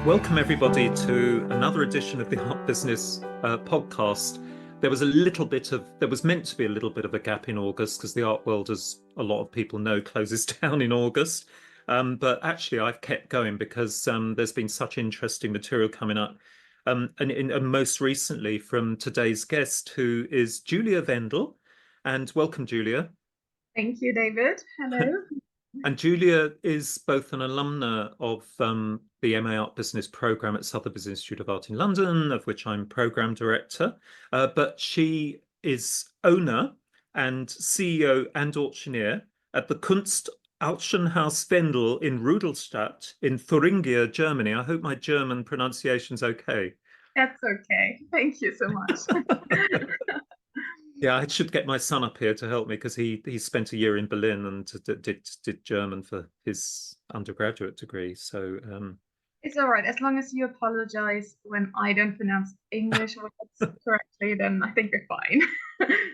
Welcome everybody to another edition of the Art Business podcast. There was meant to be a little bit of a gap in August because the art world, as a lot of people know, closes down in August. But actually I've kept going because there's been such interesting material coming up. And most recently from today's guest, who is Julia Wendl. And welcome, Julia. Thank you, David. Hello. And Julia is both an alumna of the MA Art Business program at Sotheby's Institute of Art in London, of which I'm program director, but she is owner and CEO and auctioneer at the Kunst-Auktionhaus Wendl in Rudolstadt in Thuringia, Germany. I hope my German pronunciation's okay. That's okay. Thank you so much. Yeah, I should get my son up here to help me because he spent a year in Berlin and did German for his undergraduate degree. So It's all right. As long as you apologize when I don't pronounce English words correctly, then I think we're fine.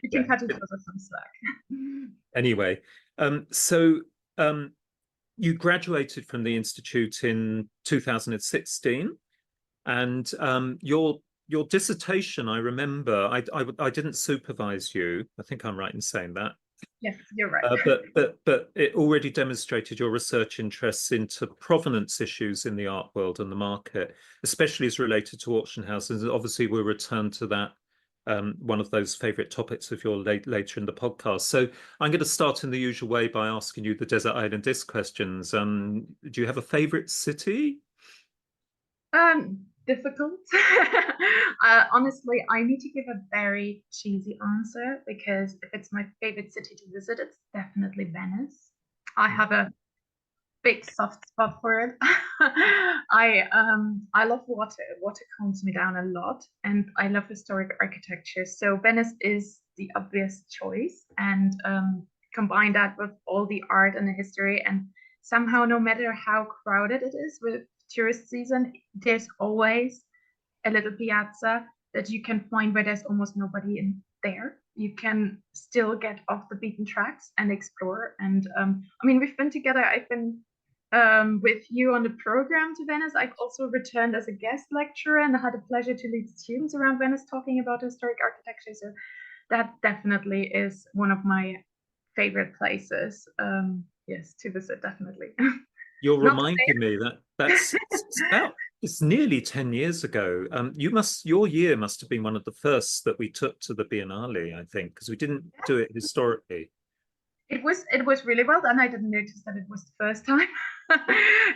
We can yeah. cut each other some slack. Anyway, so you graduated from the institute in 2016, and your dissertation, I remember, I didn't supervise you. I think I'm right in saying that. Yes, you're right. But it already demonstrated your research interests into provenance issues in the art world and the market, especially as related to auction houses. And obviously, we'll return to that, one of those favorite topics of your later in the podcast. So I'm going to start in the usual way by asking you the desert island disc questions. Do you have a favorite city? Difficult. Honestly, I need to give a very cheesy answer because if it's my favorite city to visit, it's definitely Venice. I have a big soft spot for it. I love water. Water calms me down a lot, and I love historic architecture. So Venice is the obvious choice, and combine that with all the art and the history, and somehow, no matter how crowded it is with tourist season, there's always a little piazza that you can find where there's almost nobody in there. You can still get off the beaten tracks and explore. And I mean, we've been together. I've been with you on the program to Venice. I've also returned as a guest lecturer and I had the pleasure to lead students around Venice talking about historic architecture. So that definitely is one of my favorite places. Yes, to visit, definitely. You're Not reminding me it's nearly 10 years ago. Your year must have been one of the first that we took to the Biennale, I think, because we didn't do it historically. It was really well done. I didn't notice that it was the first time.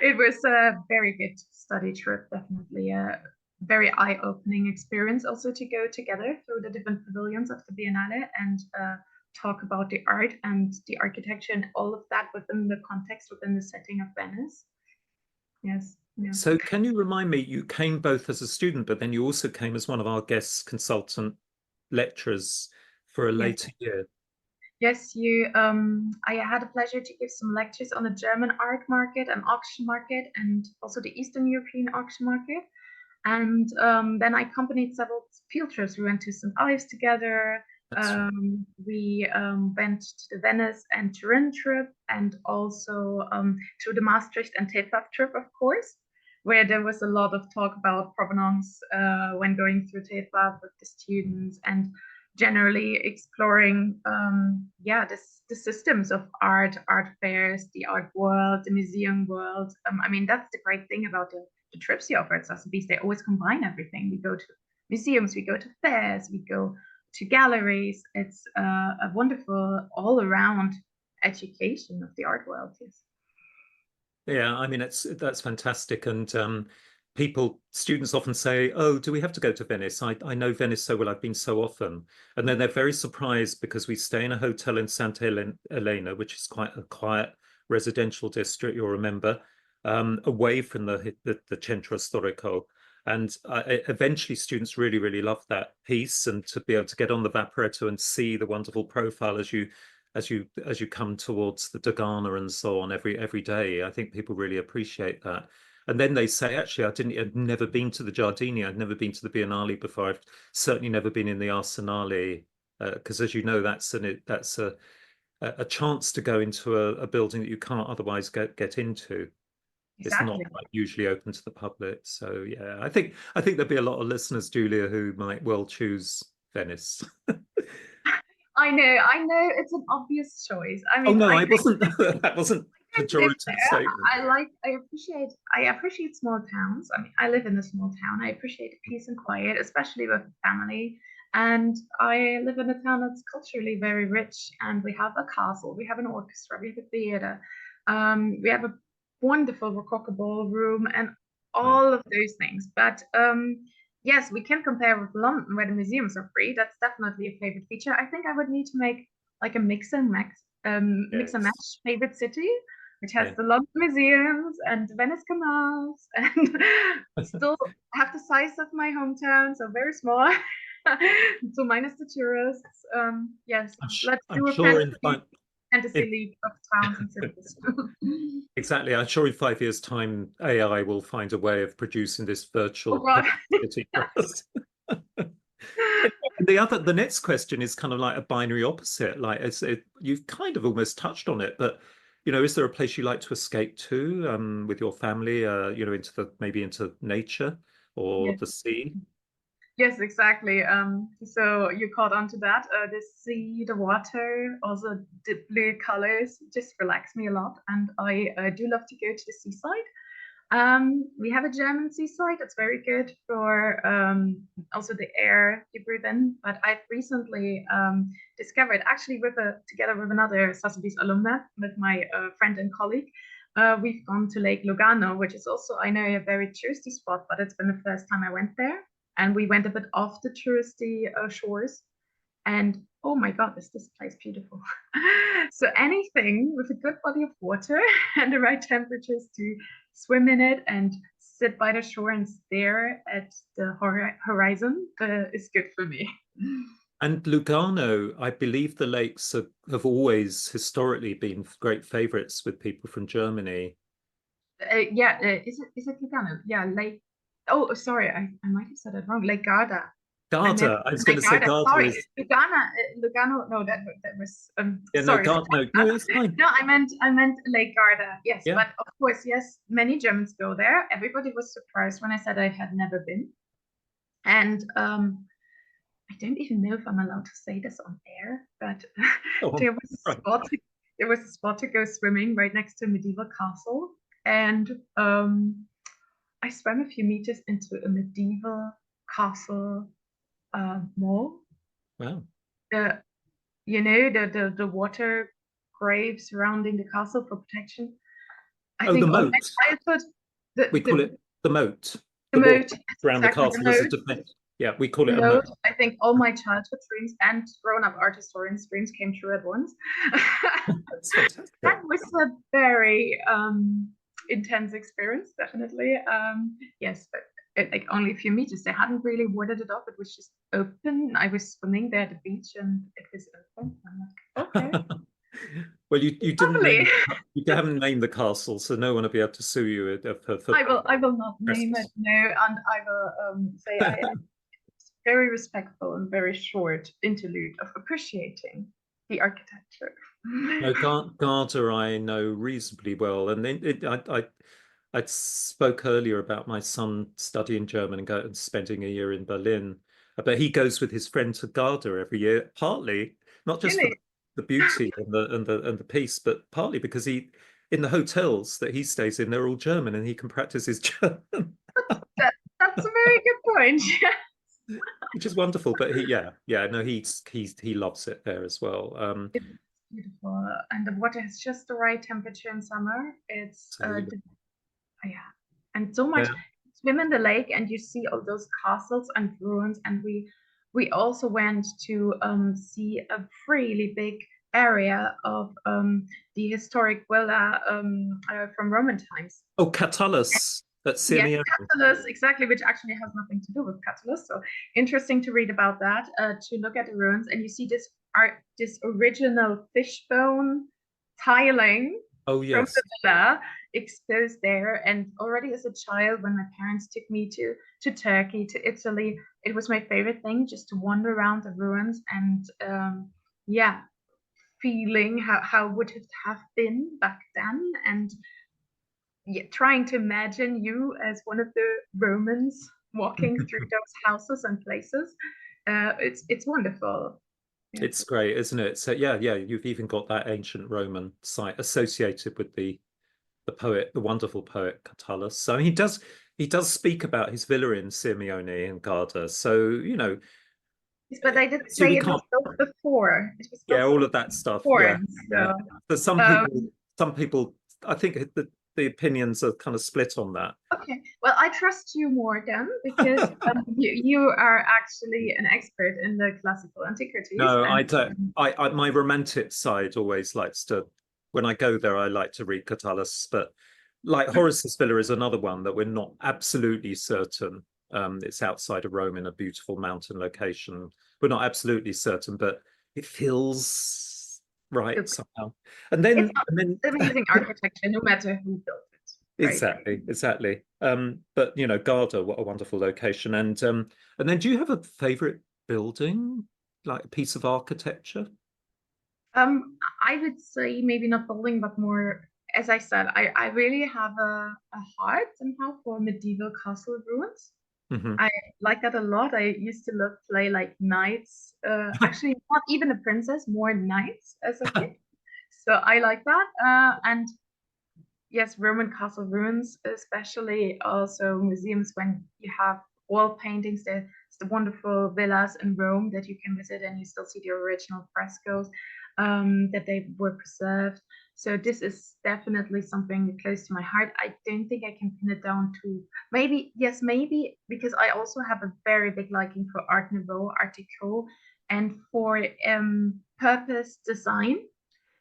It was a very good study trip, definitely a very eye-opening experience also to go together through the different pavilions of the Biennale and talk about the art and the architecture and all of that within the context, within the setting of Venice. Yes, yeah. So can you remind me, you came both as a student, but then you also came as one of our guest consultant lecturers for a Yes. later year. Yes, I had a pleasure to give some lectures on the German art market and auction market and also the Eastern European auction market. And then I accompanied several field trips. We went to St. Ives together. That's right. We went to the Venice and Turin trip and also to the Maastricht and TEFAF trip, of course, where there was a lot of talk about provenance when going through TEFAF with the students and generally exploring the systems of art fairs, the art world, the museum world. I mean, that's the great thing about the trips you offer at Sotheby's. They always combine everything. We go to museums, we go to fairs, we go to galleries. It's a wonderful all-around education of the art world. Yes. Yeah, I mean that's fantastic. And students often say, "Oh, do we have to go to Venice? I know Venice so well. I've been so often." And then they're very surprised because we stay in a hotel in Santa Elena, which is quite a quiet residential district, you'll remember, away from the Centro Storico. And eventually, students really, really love that piece, and to be able to get on the Vaporetto and see the wonderful profile as you come towards the Dogana and so on every day. I think people really appreciate that. And then they say, actually, I'd never been to the Giardini. I'd never been to the Biennale before. I've certainly never been in the Arsenale, because as you know, that's a chance to go into a building that you can't otherwise get into. It's not Exactly. like usually open to the public. So yeah, I think there'll be a lot of listeners, Julia, who might well choose Venice. I know it's an obvious choice. I Oh mean, no, I wasn't. That wasn't don't live pejorative there. statement. I appreciate small towns. I mean, I live in a small town. I appreciate peace and quiet, especially with family. And I live in a town that's culturally very rich, and we have a castle, we have an orchestra, we have a theater, we have a wonderful Rococo ballroom, and Wow. all of those things. But yes, we can compare with London, where the museums are free. That's definitely a favorite feature. I think I would need to make like a mix and Yes. match favorite city, which has Yeah. the London museums and the Venice canals, and still have the size of my hometown, so very small. So minus the tourists. Yes, let's I'm do a sure in fantasy if league of towns and cities. exactly, I'm sure in 5 years' time, AI will find a way of producing this Oh virtual God. perfect city for us. And the next question is kind of like a binary opposite. Like you've kind of almost touched on it, but is there a place you like to escape to with your family? Into maybe into nature or Yeah. the sea? Yes, exactly. So you caught on to that. The sea, the water, also the blue colors just relax me a lot. And I do love to go to the seaside. We have a German seaside that's very good for also the air you breathe in. But I've recently discovered, actually, together with another Sotheby's alumna, with my friend and colleague, we've gone to Lake Lugano, which is also, I know, a very touristy spot, but it's been the first time I went there. And we went a bit off the touristy shores. And oh my God, is this place beautiful? So anything with a good body of water and the right temperatures to swim in it and sit by the shore and stare at the horizon is good for me. And Lugano, I believe the lakes have always historically been great favorites with people from Germany. Yeah, is it Lugano? Yeah, Lake. Oh, sorry, I might have said it wrong. Lake Garda. I meant Garda, I was going Lake to say Garda. Garda Sorry, is, Lugano. No, that was yeah, no, sorry. Garda, no, no, it's fine. No, I meant Lake Garda. Yes, Yeah. but of course, yes, many Germans go there. Everybody was surprised when I said I had never been, and I don't even know if I'm allowed to say this on air, but Go on. there was a Right. spot. There was a spot to go swimming right next to a medieval castle, and I swam a few meters into a medieval castle mall. Wow. The the water graves surrounding the castle for protection. I Oh, the think all my moat. childhood, the We call it the moat. the The wall moat, yes, around the exactly the castle as a moat, defense. Yeah, we call the it a moat. moat. I think all my childhood dreams and grown-up art historians' dreams came true at once. That's That fantastic. was a very intense experience, definitely. Yes, but like only a few meters. They hadn't really warded it off. It was just open. I was swimming there at the beach, and it was open. I'm like, okay, Well, you didn't lovely. name you haven't named the castle, so no one will be able to sue you for I will not name it, trespass. no, and I will say I very respectful and very short interlude of appreciating the architecture. No, Garda I know reasonably well, and I spoke earlier about my son studying German and spending a year in Berlin, but he goes with his friend to Garda every year, partly not just for Really, the beauty and the peace, but partly because in the hotels that he stays in, they're all German, and he can practice his German, that's a very good point. which is wonderful. But yeah, no, he loves it there as well. It's beautiful, and the water has just the right temperature in summer. It's Absolutely. yeah, and so much Yeah. swim in the lake, and you see all those castles and ruins. And we also went to see a really big area of the historic villa from Roman times. Oh, Catullus at Yes, Sirmione. Catullus, exactly, which actually has nothing to do with Catullus. So interesting to read about that, to look at the ruins, and you see this original fishbone tiling Oh, from the yes. villa exposed there. And already as a child, when my parents took me to Turkey, to Italy, it was my favorite thing just to wander around the ruins and yeah, feeling how would it have been back then. And yeah, trying to imagine you as one of the Romans walking through those houses and places. It's wonderful. Yes. It's great, isn't it? So yeah, yeah, you've even got that ancient Roman site associated with the poet, the wonderful poet Catullus. So he does speak about his villa in Sirmione and Garda. So, But I did so say we it was can't, built before. It was yeah, built all of that stuff. Yeah, before. yeah. So So um, some people, I think the opinions are kind of split on that. okay. Well, I trust you more then because you are actually an expert in the classical antiquities No, I and don't. My romantic side always likes to, when I go there, I like to read Catullus, but like Horace's Villa is another one that we're not absolutely certain. It's outside of Rome in a beautiful mountain location. We're not absolutely certain, but it feels right it's somehow. And then amazing architecture, no matter who built it, right? exactly, exactly. But Garda, what a wonderful location. And then do you have a favorite building, like a piece of architecture? I would say maybe not building, but more, as I said, I really have a heart somehow for medieval castle ruins. Hmm. I like that a lot. I used to love play like knights. Actually, not even a princess, more knights as a kid. So I like that. And yes, Roman castle ruins, especially also museums when you have wall paintings. There's the wonderful villas in Rome that you can visit, and you still see the original frescoes that they were preserved. So this is definitely something close to my heart. I don't think I can pin it down to maybe, yes, maybe because I also have a very big liking for Art Nouveau, Art Deco, and for purpose design.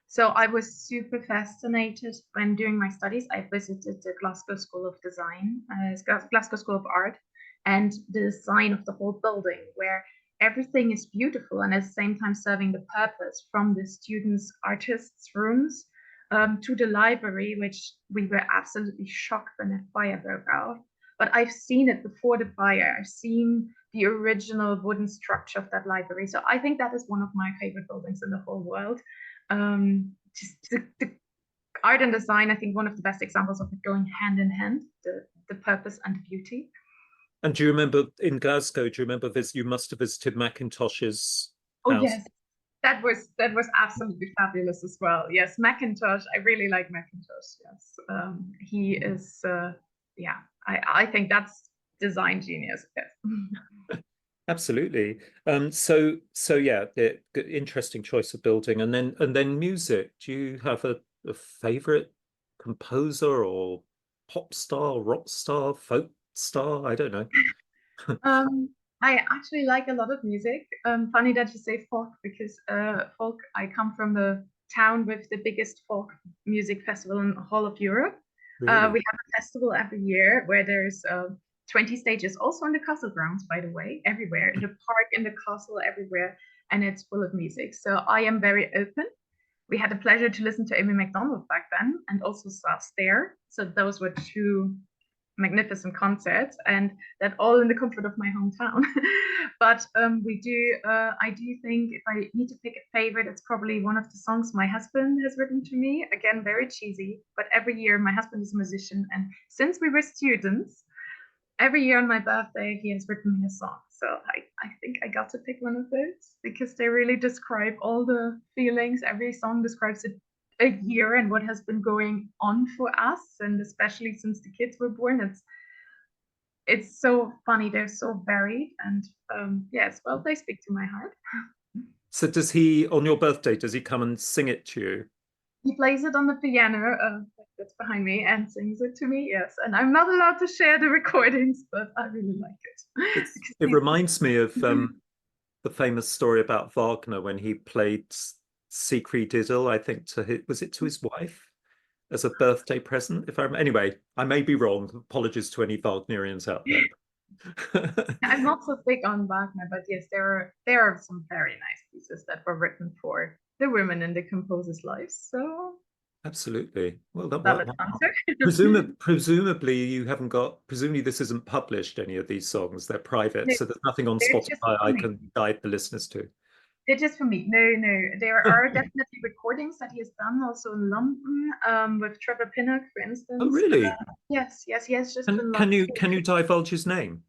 So I was super fascinated when doing my studies. I visited the Glasgow School of Design, Glasgow School of Art, and the design of the whole building, where everything is beautiful and at the same time serving the purpose from the students' artists' rooms to the library, which we were absolutely shocked when the fire broke out. But I've seen it before the fire. I've seen the original wooden structure of that library. So I think that is one of my favorite buildings in the whole world. Just the art and design, I think one of the best examples of it going hand in hand, the purpose and the beauty. And do you remember in Glasgow, do you remember this? You must have visited Macintosh's Oh house. yes, that was absolutely fabulous as well. Yes, Macintosh. I really like Macintosh. Yes, he is. Yeah, I think that's design genius. Yes. Absolutely. So yeah, interesting choice of building. And then music. Do you have a favorite composer or pop star, rock star, folk star? I don't know. Um, I actually like a lot of music. Funny that you say folk because folk. I come from the town with the biggest folk music festival in the whole of Europe. Really? We have a festival every year where there's 20 stages, also on the castle grounds, by the way, everywhere in the park, in the castle, everywhere, and it's full of music. So I am very open. We had the pleasure to listen to Amy McDonald back then, and also Sass there. So those were two magnificent concerts, and that all in the comfort of my hometown. But I do think if I need to pick a favorite, it's probably one of the songs my husband has written to me. Again, very cheesy, but every year my husband is a musician, and since we were students, every year on my birthday, he has written me a song. So I think I got to pick one of those because they really describe all the feelings. Every song describes a year and what has been going on for us, and especially since the kids were born, it's so funny. They're so varied, and yes, well, they speak to my heart. So does he, on your birthday, does he come and sing it to you? He plays it on the piano that's behind me and sings it to me. Yes, and I'm not allowed to share the recordings, but I really like it because It reminds me of the famous story about Wagner when he played Siegfried Diddle, I think was it to his wife as a birthday present? If I'm anyway, I may be wrong. Apologies to any Wagnerians out there. I'm not so big on Wagner, but yes, there are some very nice pieces that were written for the women in the composer's lives. So Absolutely. Well, valid answer. presumably you haven't got. Presumably this isn't published. Any of these songs, they're private, No, so there's nothing on they're just Spotify I funny. can guide the listeners to. They're just for me. No, no. There are definitely recordings that he has done also in London, with Trevor Pinnock, for Oh, instance. really? Yes, yes, he has just And been last can week. you divulge his name?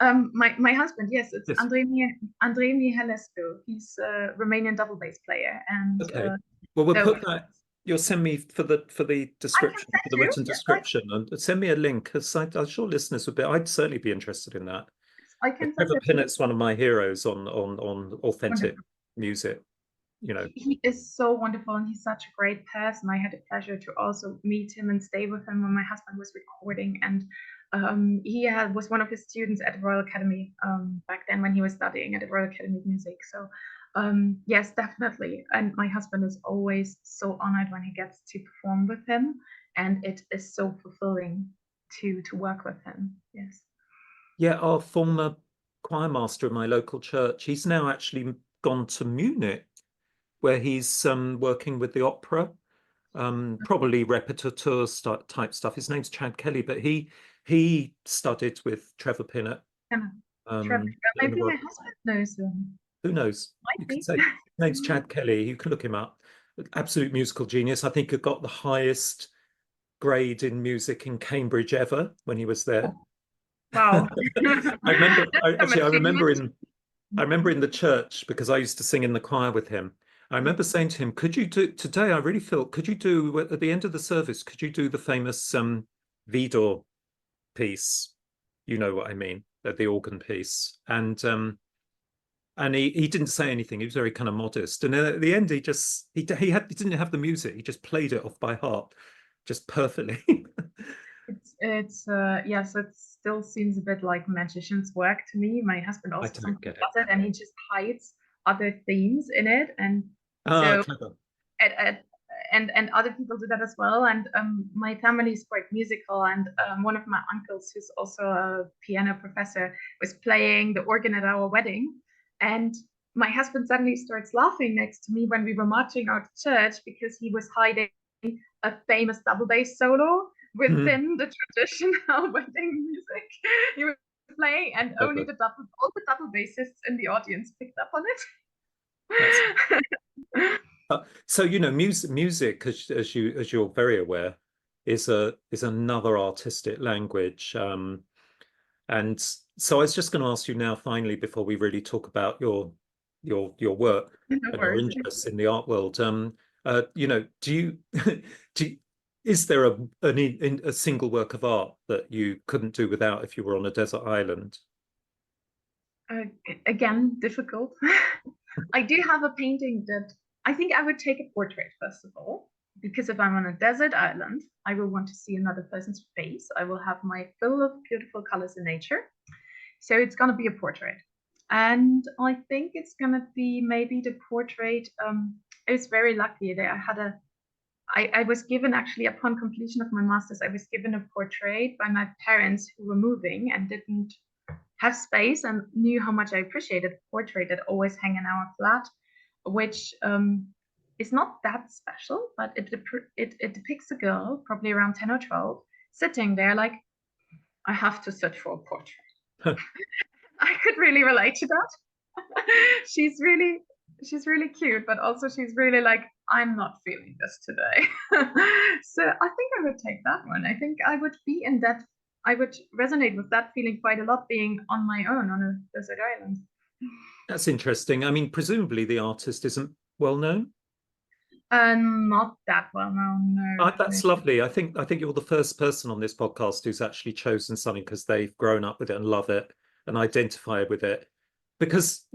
My husband, yes, it's Yes. Andrei Mihalescu. He's a Romanian double bass player, and Okay. Well, we'll so put that. You'll send me for the I can description, for send the you. written Yes, description, and send me a link because I'm sure listeners would be. I'd certainly be interested in that. I can send Trevor it to you. Pinnock's one of my heroes on authentic Wonderful. music. You know. He is so wonderful, and he's such a great person. I had the pleasure to also meet him and stay with him when my husband was recording, and was one of his students at the Royal Academy back then when he was studying at the Royal Academy of Music. So yes, definitely. And my husband is always so honored when he gets to perform with him, and it is so fulfilling to work with him. Yes. Yeah, our former choir master in my local church, he's now actually gone to Munich, where he's working with the opera, probably repetiteur type stuff. His name's Chad Kelly, but he studied with Trevor Pinnock. Yeah. Trevor, In the maybe my world. husband knows him. Who knows? Might You can be. say his name's Chad Kelly. You can look him up. Absolute musical genius. I think he got the highest grade in music in Cambridge ever when he was there. Wow. I remember, That's some I remember achievement. in the church because I used to sing in the choir with him. I remember saying to him, "Could you do today? I really feel. Could you do at the end of the service? Could you do the famous Vidor piece? You know what I mean, the organ piece." And he didn't say anything. He was very kind of modest. And then at the end, he didn't have the music. He just played it off by heart, just perfectly. It's yes, it still seems a bit like magician's work to me. My husband I also don't sometimes get it. does it, and he just hides other themes in it, and Ah, so clever. at and other people do that as well. And my family is quite musical, and one of my uncles, who's also a piano professor, was playing the organ at our wedding, and my husband suddenly starts laughing next to me when we were marching out of church because he was hiding a famous double bass solo Mm, within the traditional wedding music he was playing, and only clever. all the double bassists in the audience picked up on That's it. so music as you're very aware is another artistic language. And so I was just going to ask you now, finally, before we really talk about your work No and your worries. interests in the art world. Do you do you- is there a single work of art that you couldn't do without if you were on a desert island? Uh, Again, difficult. I do have a painting that I think I would take a portrait first of all, because if I'm on a desert island, I will want to see another person's face. I will have my fill of beautiful colors in nature. So it's going to be a portrait. And I think it's going to be maybe the portrait. I was very lucky that I was given actually upon completion of my master's, I was given a portrait by my parents who were moving and didn't have space and knew how much I appreciated a portrait that always hang in our flat, which is not that special, but it depicts a girl, probably around 10 or 12, sitting there like, I have to sit for a portrait. I could really relate to that. she's really she's really cute, but also she's really like, I'm not feeling this today. So I think I would take that one. I think I would be in that, I would resonate with that feeling quite a lot, being on my own on a desert island. That's interesting. I mean, presumably the artist isn't well known. Not that well known, no, no. That's lovely. I think you're the first person on this podcast who's actually chosen something because they've grown up with it and love it and identify with it. Because,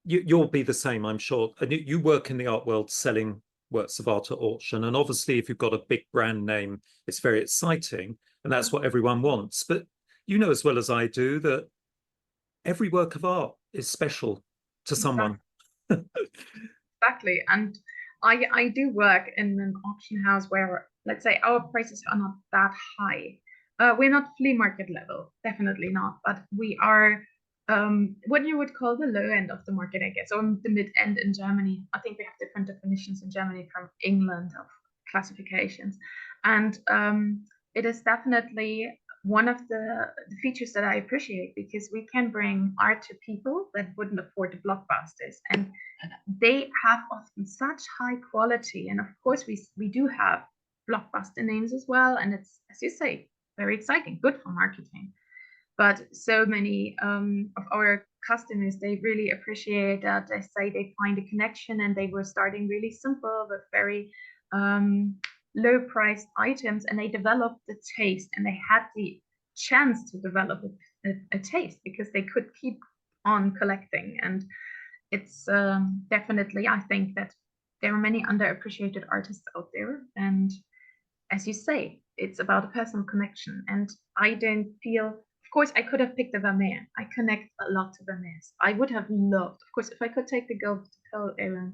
you'll be the same, I'm sure. And you work in the art world selling works of art at auction. And obviously, if you've got a big brand name, it's very exciting. And that's what everyone wants. But you know as well as I do that every work of art is special to someone. Exactly. And I do work in an auction house where, let's say, our prices are not that high. We're not flea market level, definitely not, but we are what you would call the low end of the market, I guess, or the mid end in Germany. I think we have different definitions in Germany from England of classifications. And it is definitely one of the features that I appreciate, because we can bring art to people that wouldn't afford the blockbusters, and they have often such high quality. And of course, we do have blockbuster names as well, and it's, as you say, very exciting, good for marketing. But so many of our customers, they really appreciate that. They say they find a connection, and they were starting really simple with very low priced items, and they developed the taste, and they had the chance to develop a taste because they could keep on collecting. And it's definitely, I think that there are many underappreciated artists out there, and as you say, it's about a personal connection. And I don't feel, of course, I could have picked a Vermeer. I connect a lot to Vermeers. I would have loved, of course, if I could take the Girl with the Pearl era,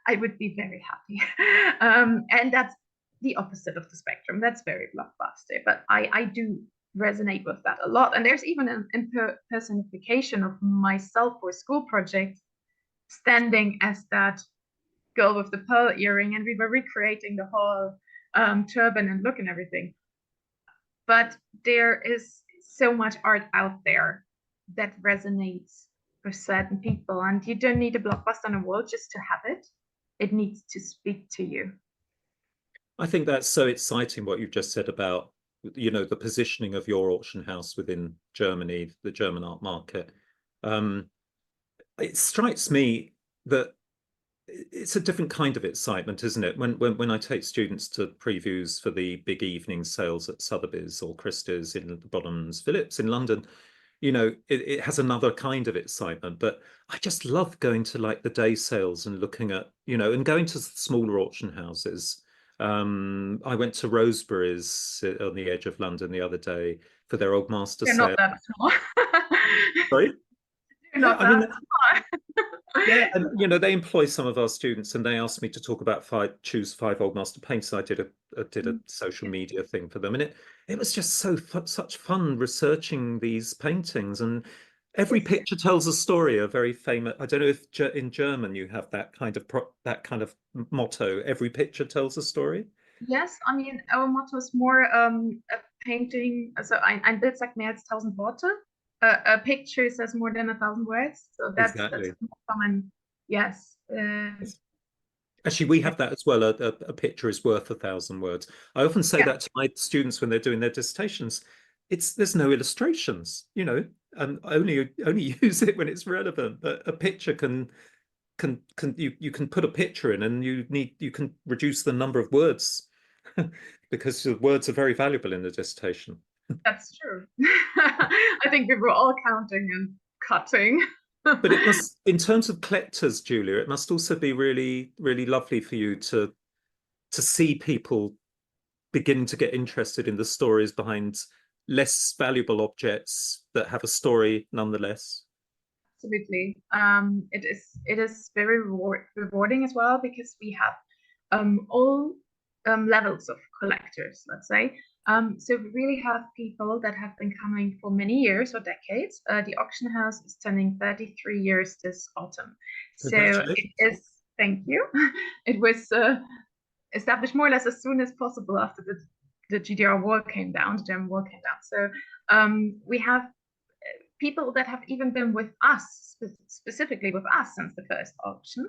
I would be very happy. And that's the opposite of the spectrum. That's very blockbuster. But I do resonate with that a lot. And there's even an impersonification of myself for a school project, standing as that girl with the pearl earring, and we were recreating the whole turban and look and everything. But there is so much art out there that resonates with certain people, and you don't need a blockbuster on a wall just to have it. It needs to speak to you. I think that's so exciting what you've just said about, the positioning of your auction house within Germany, the German art market. It strikes me that it's a different kind of excitement, isn't it? When I take students to previews for the big evening sales at Sotheby's or Christie's in the Bottoms Phillips in London, it has another kind of excitement. But I just love going to like the day sales and looking at, and going to smaller auction houses. I went to Rosebery's on the edge of London the other day for their Old Master They're sale. not that small. Sorry? They're Yeah, not I mean, that small. yeah, and they employ some of our students, and they asked me to talk about choose five old master paints. I did a social media thing for them, and it was just such fun researching these paintings. And every Yes. picture tells a story. A very famous. I don't know if in German you have that kind of motto. Every picture tells a story. Yes, I mean, our motto is more a painting, also ein Bild sagt mehr als 1.000 Worte. A picture says more than 1,000 words. So that's Exactly. more common. Yes. Actually, we have that as well. A picture is worth 1,000 words. I often say Yeah, that to my students when they're doing their dissertations. There's no illustrations, and only use it when it's relevant. But a picture you can put a picture in, and you can reduce the number of words because the words are very valuable in the dissertation. that's true. I think we were all counting and cutting. But it must, in terms of collectors, Julia, it must also be really, really lovely for you to see people begin to get interested in the stories behind less valuable objects that have a story nonetheless. Absolutely. It is very rewarding as well, because we have all levels of collectors, let's say. So we really have people that have been coming for many years or decades. The auction house is turning 33 years this autumn. So it Congratulations. is, thank you. It was established more or less as soon as possible after the GDR war came down, the German war came down. So we have people that have even been with us, specifically with us, since the first auction.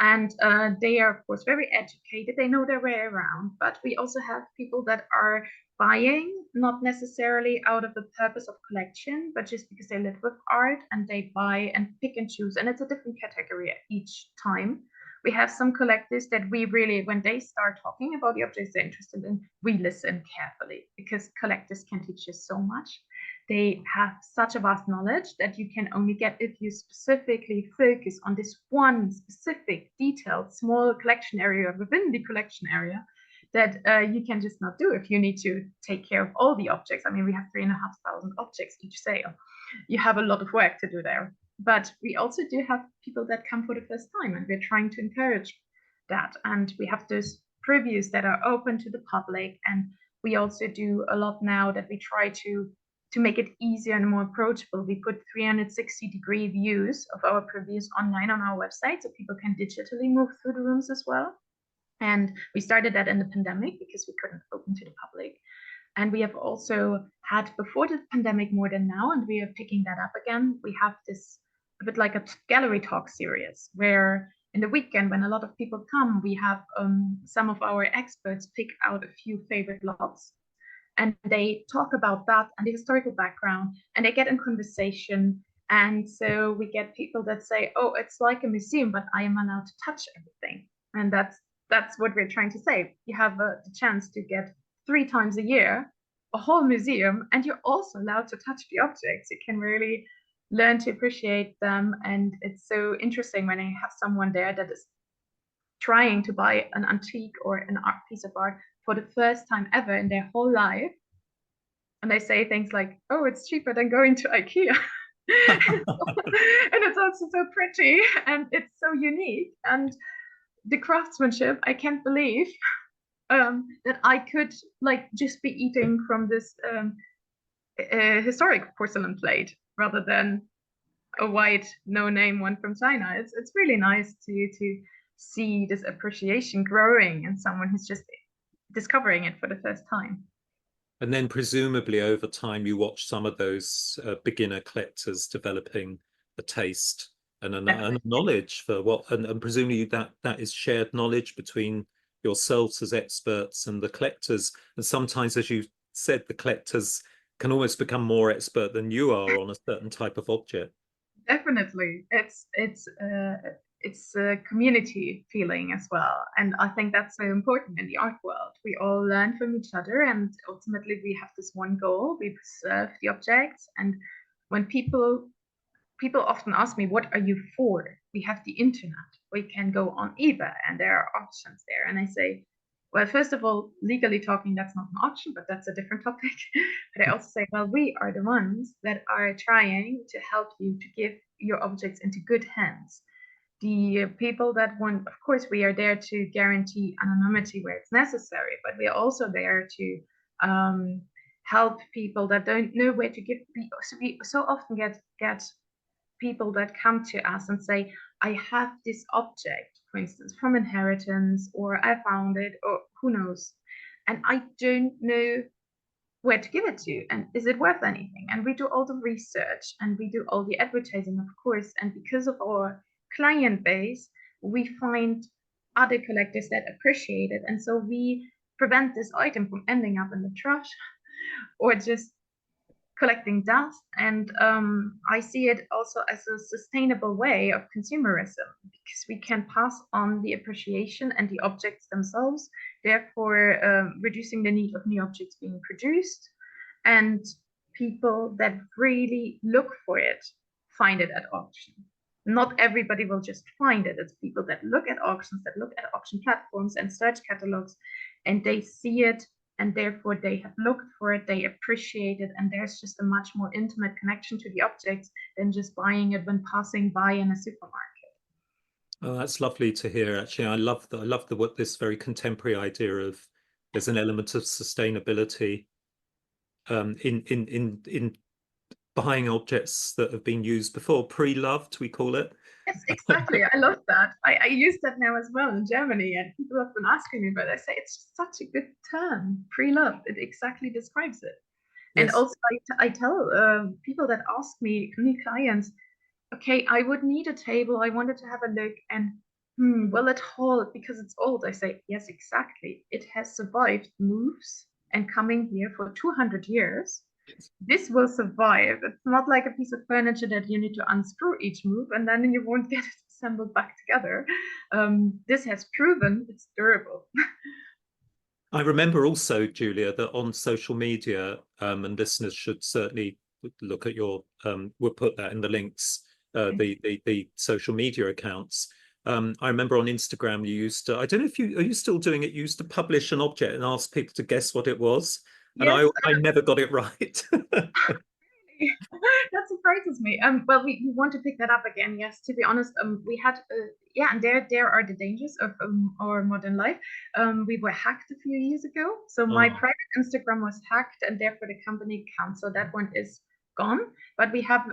And they are, of course, very educated. They know their way around. But we also have people that are buying, not necessarily out of the purpose of collection, but just because they live with art, and they buy and pick and choose. And it's a different category each time. We have some collectors that we really, when they start talking about the objects they're interested in, we listen carefully, because collectors can teach us so much. They have such a vast knowledge that you can only get if you specifically focus on this one specific detailed small collection area within the collection area, that you can just not do if you need to take care of all the objects. I mean, we have 3,500 objects each sale. You have a lot of work to do there. But we also do have people that come for the first time, and we're trying to encourage that. And we have those previews that are open to the public. And we also do a lot now that we try to make it easier and more approachable. We put 360-degree views of our previews online on our website, so people can digitally move through the rooms as well. And we started that in the pandemic because we couldn't open to the public. And we have also had before the pandemic more than now, and we are picking that up again. We have this a bit like a gallery talk series where in the weekend when a lot of people come, we have some of our experts pick out a few favorite lots, and they talk about that and the historical background, and they get in conversation. And so we get people that say, oh, it's like a museum, but I am allowed to touch everything. And that's what we're trying to say. You have the chance to get 3 times a year a whole museum, and you're also allowed to touch the objects. You can really learn to appreciate them. And it's so interesting when I have someone there that is trying to buy an antique or an art piece of art for the first time ever in their whole life. And they say things like, oh, it's cheaper than going to IKEA. And it's also so pretty and it's so unique. And the craftsmanship, I can't believe that I could like just be eating from this historic porcelain plate rather than a white no-name one from China. It's really nice to see this appreciation growing in someone who's just discovering it for the first time. And then presumably over time, you watch some of those beginner collectors developing a taste and a knowledge for what, and presumably that is shared knowledge between yourselves as experts and the collectors. And sometimes, as you said, the collectors can almost become more expert than you are on a certain type of object. Definitely, it's a community feeling as well, and I think that's so important in the art world. We all learn from each other, and ultimately we have this one goal: we preserve the objects. And when people often ask me, what are you for? We have the internet. We can go on eBay and there are auctions there. And I say, well, first of all, legally talking, that's not an auction, but that's a different topic. But I also say, well, we are the ones that are trying to help you to give your objects into good hands. The people that want, of course, we are there to guarantee anonymity where it's necessary, but we are also there to help people that don't know where to give. So we so often get people that come to us and say, I have this object, for instance, from inheritance, or I found it, or who knows, and I don't know where to give it to, and is it worth anything? And we do all the research and we do all the advertising, of course, and because of our client base, we find other collectors that appreciate it, and so we prevent this item from ending up in the trash or just collecting dust. And I see it also as a sustainable way of consumerism, because we can pass on the appreciation and the objects themselves, therefore reducing the need of new objects being produced. And people that really look for it find it at auction. Not everybody will just find it. It's people that look at auctions, that look at auction platforms and search catalogs, and they see it, and therefore they have looked for it, they appreciate it, and there's just a much more intimate connection to the objects than just buying it when passing by in a supermarket. Oh, that's lovely to hear. Actually, I love the what this very contemporary idea of there's an element of sustainability in buying objects that have been used before, pre-loved, we call it. Yes, exactly. I love that. I use that now as well in Germany, and people have been asking me, but I say it's such a good term, pre-loved. It exactly describes it. And Yes. also, I tell people that ask me, new clients, okay, I would need a table. I wanted to have a look, and will it hold because it's old? I say, yes, exactly. It has survived moves and coming here for 200 years. This will survive. It's not like a piece of furniture that you need to unscrew each move and then you won't get it assembled back together. This has proven it's durable. I remember also, Julia, that on social media, and listeners should certainly look at your, we'll put that in the links, the social media accounts. I remember on Instagram you used to, I don't know if you, are you still doing it? You used to publish an object and ask people to guess what it was. And Yes, I never got it right. that surprises me. Well, we want to pick that up again. Yes, to be honest, we had, yeah, and there are the dangers of our modern life. We were hacked a few years ago, so my Oh. private Instagram was hacked, and therefore the company account. So that one is gone. But we have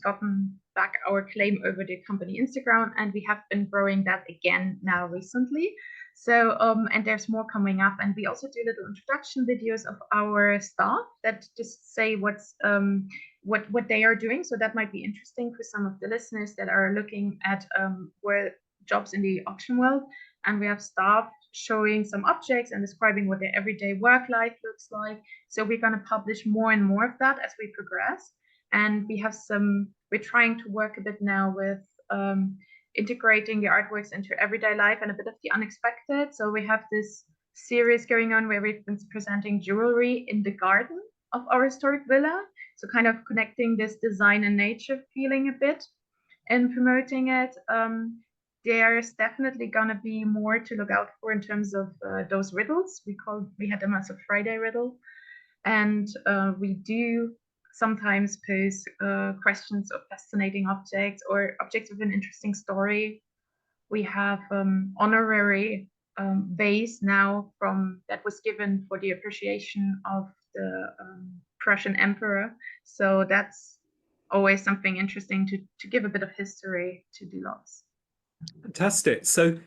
gotten back our claim over the company Instagram, and we have been growing that again now recently. So, and there's more coming up, and we also do little introduction videos of our staff that just say what they are doing. So that might be interesting for some of the listeners that are looking at where jobs in the auction world. And we have staff showing some objects and describing what their everyday work life looks like. So we're going to publish more and more of that as we progress. And we're trying to work a bit now with integrating the artworks into everyday life and a bit of the unexpected. So we have this series going on where we've been presenting jewelry in the garden of our historic villa. So kind of connecting this design and nature feeling a bit and promoting it. There's definitely gonna be more to look out for in terms of those riddles. We had them as a Friday riddle, and we do sometimes pose questions of fascinating objects or objects with an interesting story. We have honorary vase now that was given for the appreciation of the Prussian emperor. So that's always something interesting to give a bit of history to the lots. Fantastic. So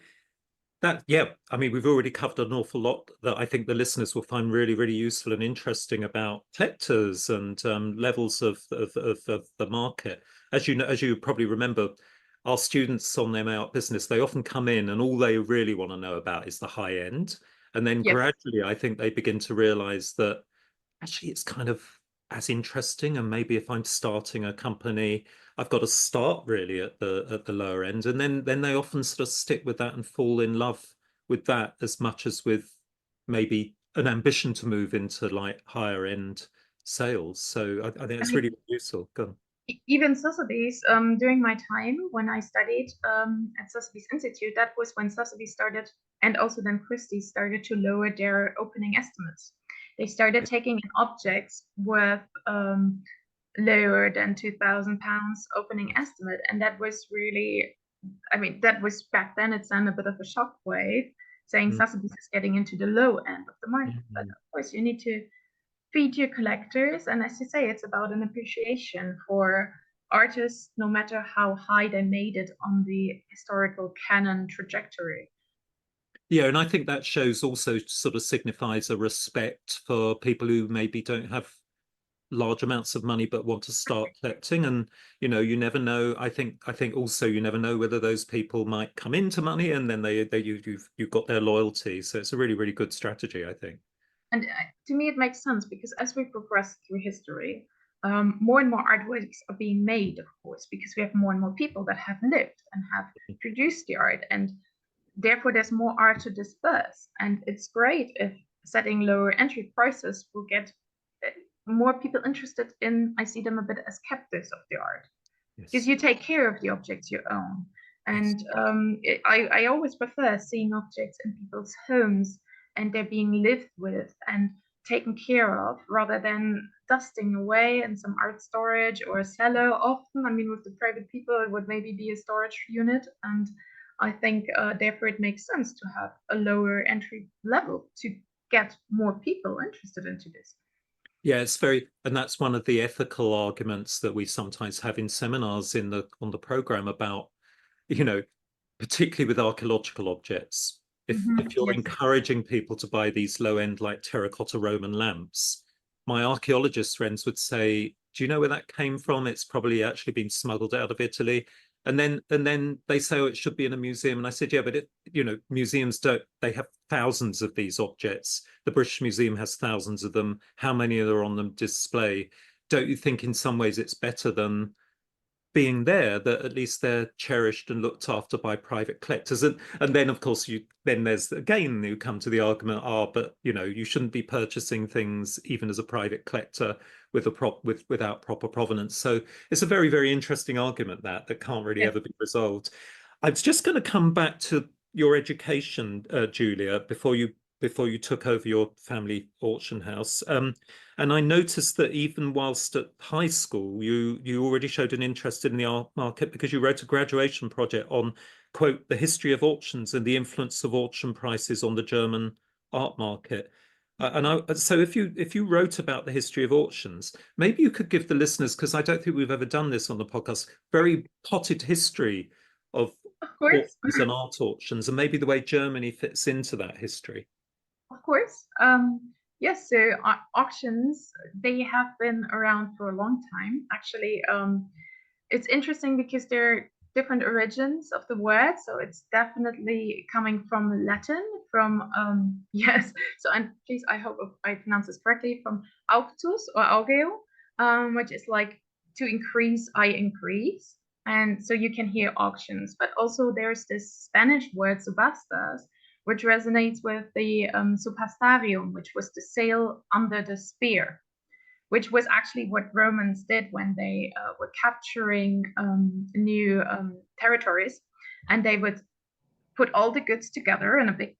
that, yeah, I mean, we've already covered an awful lot that I think the listeners will find really, really useful and interesting about collectors and levels of the market. As you know, as you probably remember, our students on their out business, they often come in and all they really want to know about is the high end. And then Yes. gradually, I think they begin to realize that actually it's kind of as interesting. And maybe if I'm starting a company, I've got to start really at the lower end, and then they often sort of stick with that and fall in love with that as much as with maybe an ambition to move into like higher end sales. So I think I it's mean, really useful. Go on. even Sotheby's, during my time when I studied at Sotheby's Institute, that was when Sotheby's started, and also then Christie started to lower their opening estimates. They started taking in objects with lower than £2,000 opening estimate, and that was really, I mean, that was back then. It's then a bit of a shockwave, saying Mm. Sotheby's is getting into the low end of the market. But Mm. of course, you need to feed your collectors. And as you say, it's about an appreciation for artists, no matter how high they made it on the historical canon trajectory. Yeah, and I think that shows also sort of signifies a respect for people who maybe don't have large amounts of money but want to start collecting. And you never know. I think also you never know whether those people might come into money and then you've got their loyalty. So it's a really, really good strategy, I think. And to me, it makes sense because as we progress through history, more and more artworks are being made, of course, because we have more and more people that have lived and have produced the art. And therefore, there's more art to disperse. And it's great if setting lower entry prices will get more people interested in, I see them a bit as captives of the art, because Yes. you take care of the objects you own. Yes. And I always prefer seeing objects in people's homes and they're being lived with and taken care of rather than dusting away in some art storage or a cellar. Often, I mean, with the private people, it would maybe be a storage unit. And I think therefore it makes sense to have a lower entry level to get more people interested into this. Yeah, and that's one of the ethical arguments that we sometimes have in seminars on the program about, you know, particularly with archaeological objects. If you're Yes. encouraging people to buy these low end like terracotta Roman lamps, my archaeologist friends would say, "Do you know where that came from? It's probably actually been smuggled out of Italy." And then they say, "Oh, it should be in a museum." And I said, "Yeah, but museums don't. They have thousands of these objects. The British Museum has thousands of them. How many are on the display? Don't you think in some ways it's better than being there that at least they're cherished and looked after by private collectors?" And then of course there's again you come to the argument, but you shouldn't be purchasing things even as a private collector without proper provenance. So it's a very, very interesting argument that can't really Yes. ever be resolved. I was just going to come back to your education, Julia, before you took over your family auction house. And I noticed that even whilst at high school, you already showed an interest in the art market because you wrote a graduation project on, quote, the history of auctions and the influence of auction prices on the German art market. So if you wrote about the history of auctions, maybe you could give the listeners, because I don't think we've ever done this on the podcast, very potted history of Of course. auctions and art auctions, and maybe the way Germany fits into that history. Of course. Yes, so auctions, they have been around for a long time. Actually, it's interesting because there are different origins of the word. So it's definitely coming from Latin, from, yes, so and please, I hope I pronounce this correctly, from auctus or augeo, which is like to increase, I increase. And so you can hear auctions, but also there's this Spanish word subastas, which resonates with the subhastarium, which was the sale under the spear, which was actually what Romans did when they were capturing new territories. And they would put all the goods together in a big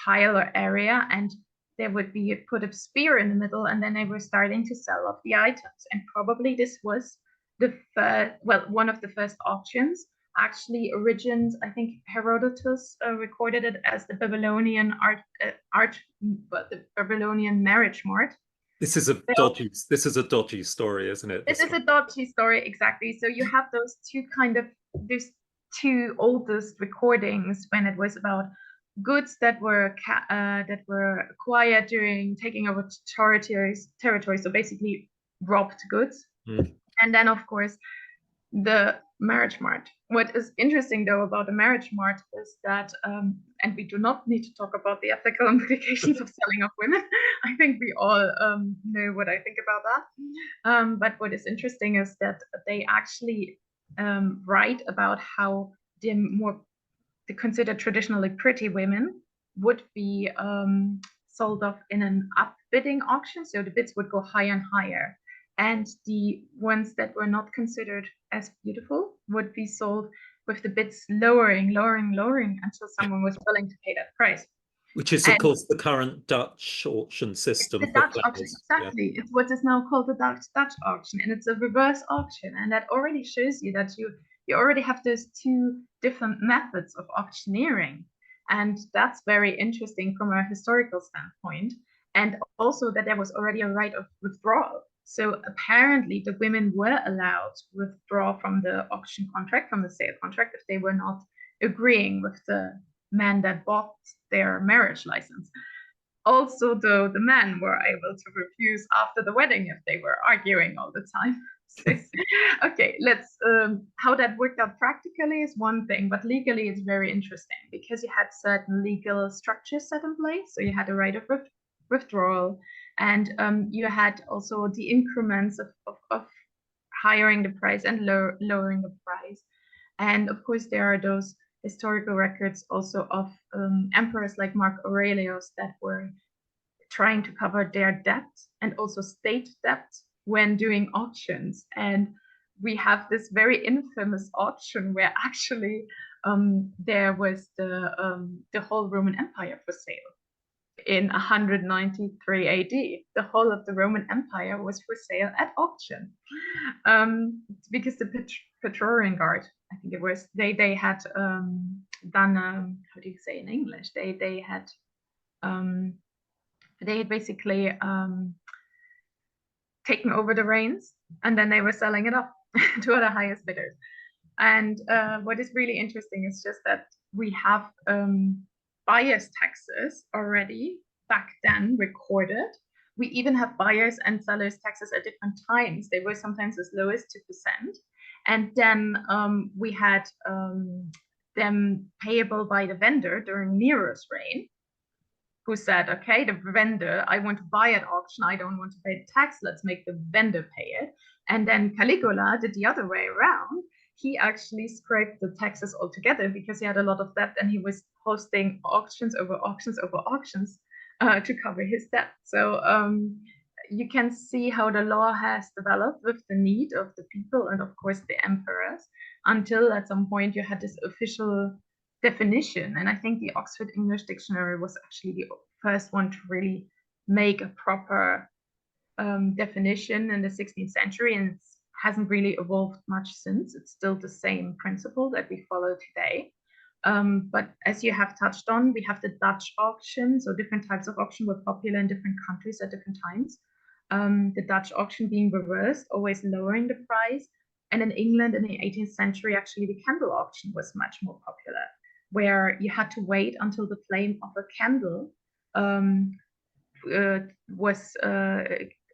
pile or area, and there would be put a spear in the middle, and then they were starting to sell off the items. And probably this was the first, well, one of the first auctions. Actually origins, I think Herodotus recorded it as the Babylonian but the Babylonian marriage mart. This is a dodgy story, isn't it? This is a dodgy story, exactly. So you have those two oldest recordings when it was about goods that were acquired during taking over territories. So basically robbed goods. Mm. And then of course the marriage mart. What is interesting though about the marriage mart is that, and we do not need to talk about the ethical implications of selling off women. I think we all know what I think about that. But what is interesting is that they actually write about how the considered traditionally pretty women would be sold off in an upbidding auction. So the bids would go higher and higher. And the ones that were not considered as beautiful would be sold with the bids lowering until someone was willing to pay that price. Which is, of course, the current Dutch auction system. The Dutch auction, exactly. Yeah. It's what is now called the Dutch auction, and it's a reverse auction. And that already shows you that you already have those two different methods of auctioneering. And that's very interesting from a historical standpoint. And also that there was already a right of withdrawal. So apparently the women were allowed to withdraw from the auction contract, from the sale contract, if they were not agreeing with the man that bought their marriage license. Also, though, the men were able to refuse after the wedding if they were arguing all the time. Okay, let's, how that worked out practically is one thing, but legally it's very interesting because you had certain legal structures set in place. So you had a right of withdrawal, and you had also the increments of highering the price and lowering the price. And of course, there are those historical records also of emperors like Mark Aurelius that were trying to cover their debt and also state debt when doing auctions. And we have this very infamous auction where actually there was the whole Roman Empire for sale. In 193 AD, the whole of the Roman Empire was for sale at auction, because the Praetorian Guard, I think it was, they had done, how do you say in English? They had basically taken over the reins, and then they were selling it off to the highest bidders. And what is really interesting is just that we have buyer's taxes already back then recorded. We even have buyers and sellers taxes at different times. They were sometimes as low as 2%. And then we had them payable by the vendor during Nero's reign, who said, okay, the vendor, I want to buy at auction, I don't want to pay the tax, let's make the vendor pay it. And then Caligula did the other way around. He actually scraped the taxes altogether because he had a lot of debt, and he was hosting auctions over auctions over auctions to cover his debt. So you can see how the law has developed with the need of the people and of course the emperors, until at some point you had this official definition. And I think the Oxford English Dictionary was actually the first one to really make a proper definition in the 16th century, and it hasn't really evolved much since. It's still the same principle that we follow today. But as you have touched on, we have the Dutch auction. So different types of auction were popular in different countries at different times. The Dutch auction being reversed, always lowering the price. And in England in the 18th century, actually, the candle auction was much more popular, where you had to wait until the flame of a candle was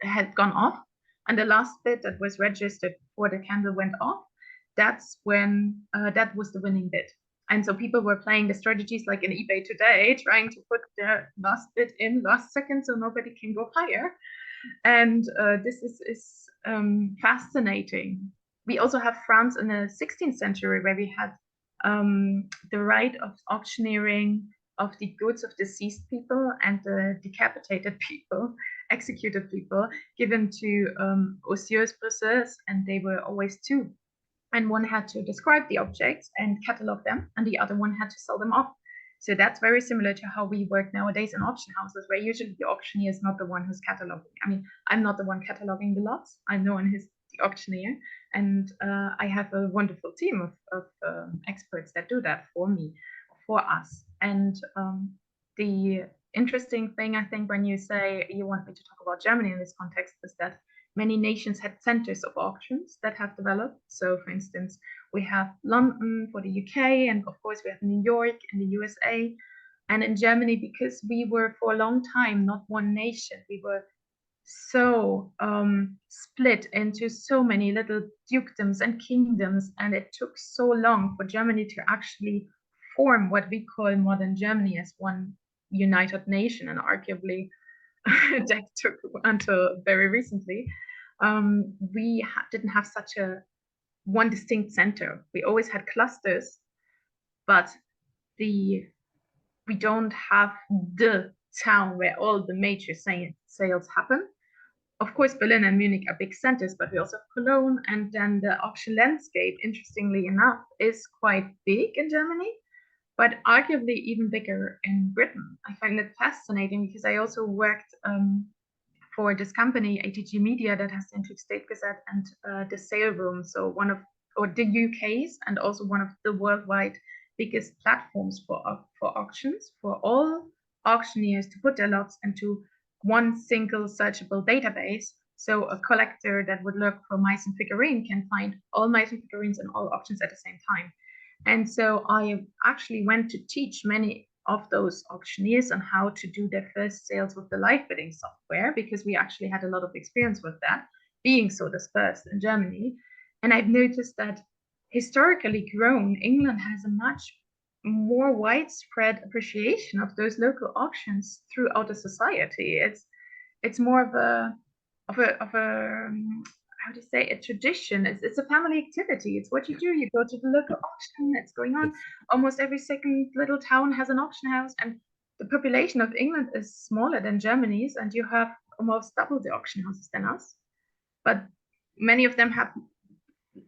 had gone off, and the last bid that was registered before the candle went off, that's when that was the winning bid. And so people were playing the strategies like in eBay today, trying to put their last bid in last second so nobody can go higher. And this is fascinating. We also have France in the 16th century, where we had the right of auctioneering of the goods of deceased people and the decapitated people, executed people, given to osiers briseurs, and they were always two. And one had to describe the objects and catalog them, and the other one had to sell them off. So that's very similar to how we work nowadays in auction houses, where usually the auctioneer is not the one who's cataloging. I mean, I'm not the one cataloging the lots. I'm the one who's the auctioneer, and I have a wonderful team of experts that do that for me, for us. And the interesting thing, I think, when you say you want me to talk about Germany in this context, is that many nations had centers of auctions that have developed. So, for instance, we have London for the UK, and of course, we have New York in the USA. And in Germany, because we were for a long time not one nation, we were so split into so many little dukedoms and kingdoms, and it took so long for Germany to actually form what we call modern Germany as one united nation, and arguably that took until very recently. We didn't have such a one distinct center. We always had clusters, but we don't have the town where all the major sales happen. Of course, Berlin and Munich are big centers, but we also have Cologne, and then the auction landscape, interestingly enough, is quite big in Germany, but arguably even bigger in Britain. I find it fascinating because I also worked for this company, ATG Media, that has the Interstate Gazette and the Sale Room, so one of the UK's and also one of the worldwide biggest platforms for auctions, for all auctioneers to put their lots into one single searchable database. So a collector that would look for Meissen figurine can find all Meissen figurines in all auctions at the same time. And so I actually went to teach many of those auctioneers on how to do their first sales with the live bidding software, because we actually had a lot of experience with that, being so dispersed in Germany. And I've noticed that historically grown, England has a much more widespread appreciation of those local auctions throughout the society. It's more of a how to say, a tradition. It's a family activity. It's what you do. You go to the local auction. It's going on. Almost every second little town has an auction house, and the population of England is smaller than Germany's, and you have almost double the auction houses than us. But many of them have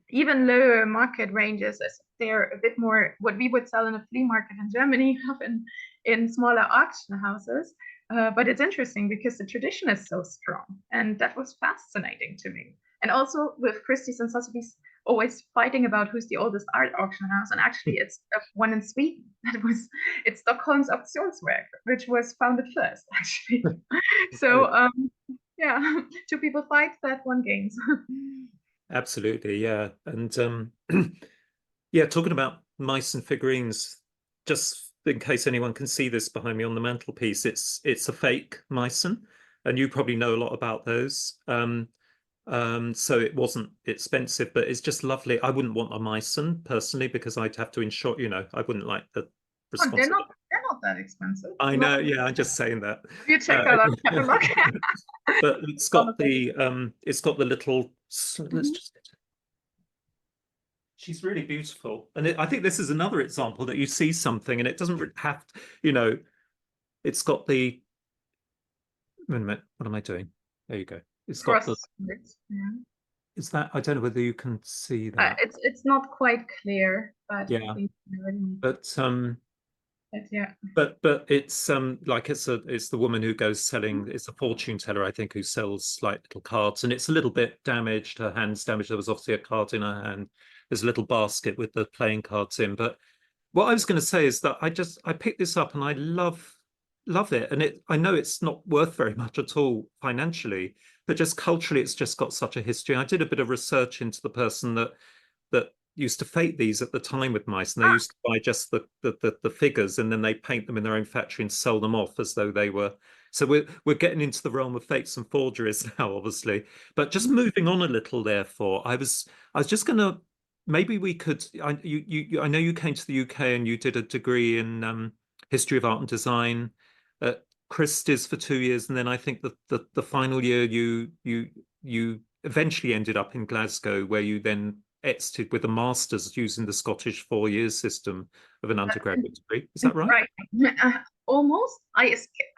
even lower market ranges, as they're a bit more what we would sell in a flea market in Germany, have in smaller auction houses. But it's interesting because the tradition is so strong, and that was fascinating to me. And also with Christie's and Sotheby's always fighting about who's the oldest art auction house, and actually it's one in Sweden. It's Stockholm's Auktionswerk, which was founded first, actually. So yeah, two people fight, that one gains. Absolutely, yeah. And yeah, talking about Meissen figurines, just in case anyone can see this behind me on the mantelpiece, it's a fake Meissen, and you probably know a lot about those. So it wasn't expensive, but it's just lovely. I wouldn't want a Meissen personally because I'd have to insure, I wouldn't like the responsibility. They're not that expensive. I know, yeah, I'm just saying that. You check that out catalog. But it's got the little, let's just get it. She's really beautiful. And I think this is another example that you see something and it doesn't have, it's got the, wait a minute, what am I doing? There you go. It's got the, is that, I don't know whether you can see that. It's not quite clear, but yeah. Yeah. But it's like it's the woman who goes selling, it's a fortune teller, I think, who sells like little cards, and it's a little bit damaged, her hand's damaged, there was obviously a card in her hand, there's a little basket with the playing cards in. But what I was going to say is that I picked this up and I love it, and I know it's not worth very much at all financially, but just culturally, it's just got such a history. I did a bit of research into the person that used to fake these at the time with mice, and they Ah, used to buy just the figures, and then they paint them in their own factory and sell them off as though they were. So we're getting into the realm of fakes and forgeries now, obviously. But just moving on a little, therefore, I was just going to maybe we could. I know you came to the UK and you did a degree in history of art and design at Christie's for 2 years, and then I think the final year you eventually ended up in Glasgow, where you then exited with a master's using the Scottish 4 years system of an undergraduate degree. Is that right? right. Almost. I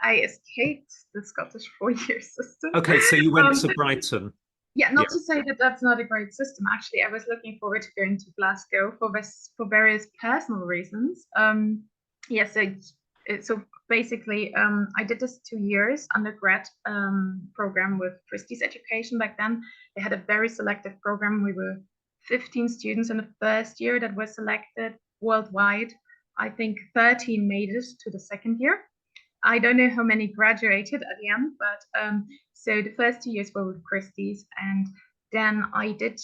escaped the Scottish 4 year system. Okay, so you went Um, to Brighton. yeah, Yeah. not to say that that's not a great system. Actually, I was looking forward to going to Glasgow for various personal reasons. Yeah, so basically, I did this 2 years undergrad program with Christie's Education back then. They had a very selective program. We were 15 students in the first year that were selected worldwide. I think 13 made it to the second year. I don't know how many graduated at the end, but so the first 2 years were with Christie's, and then I did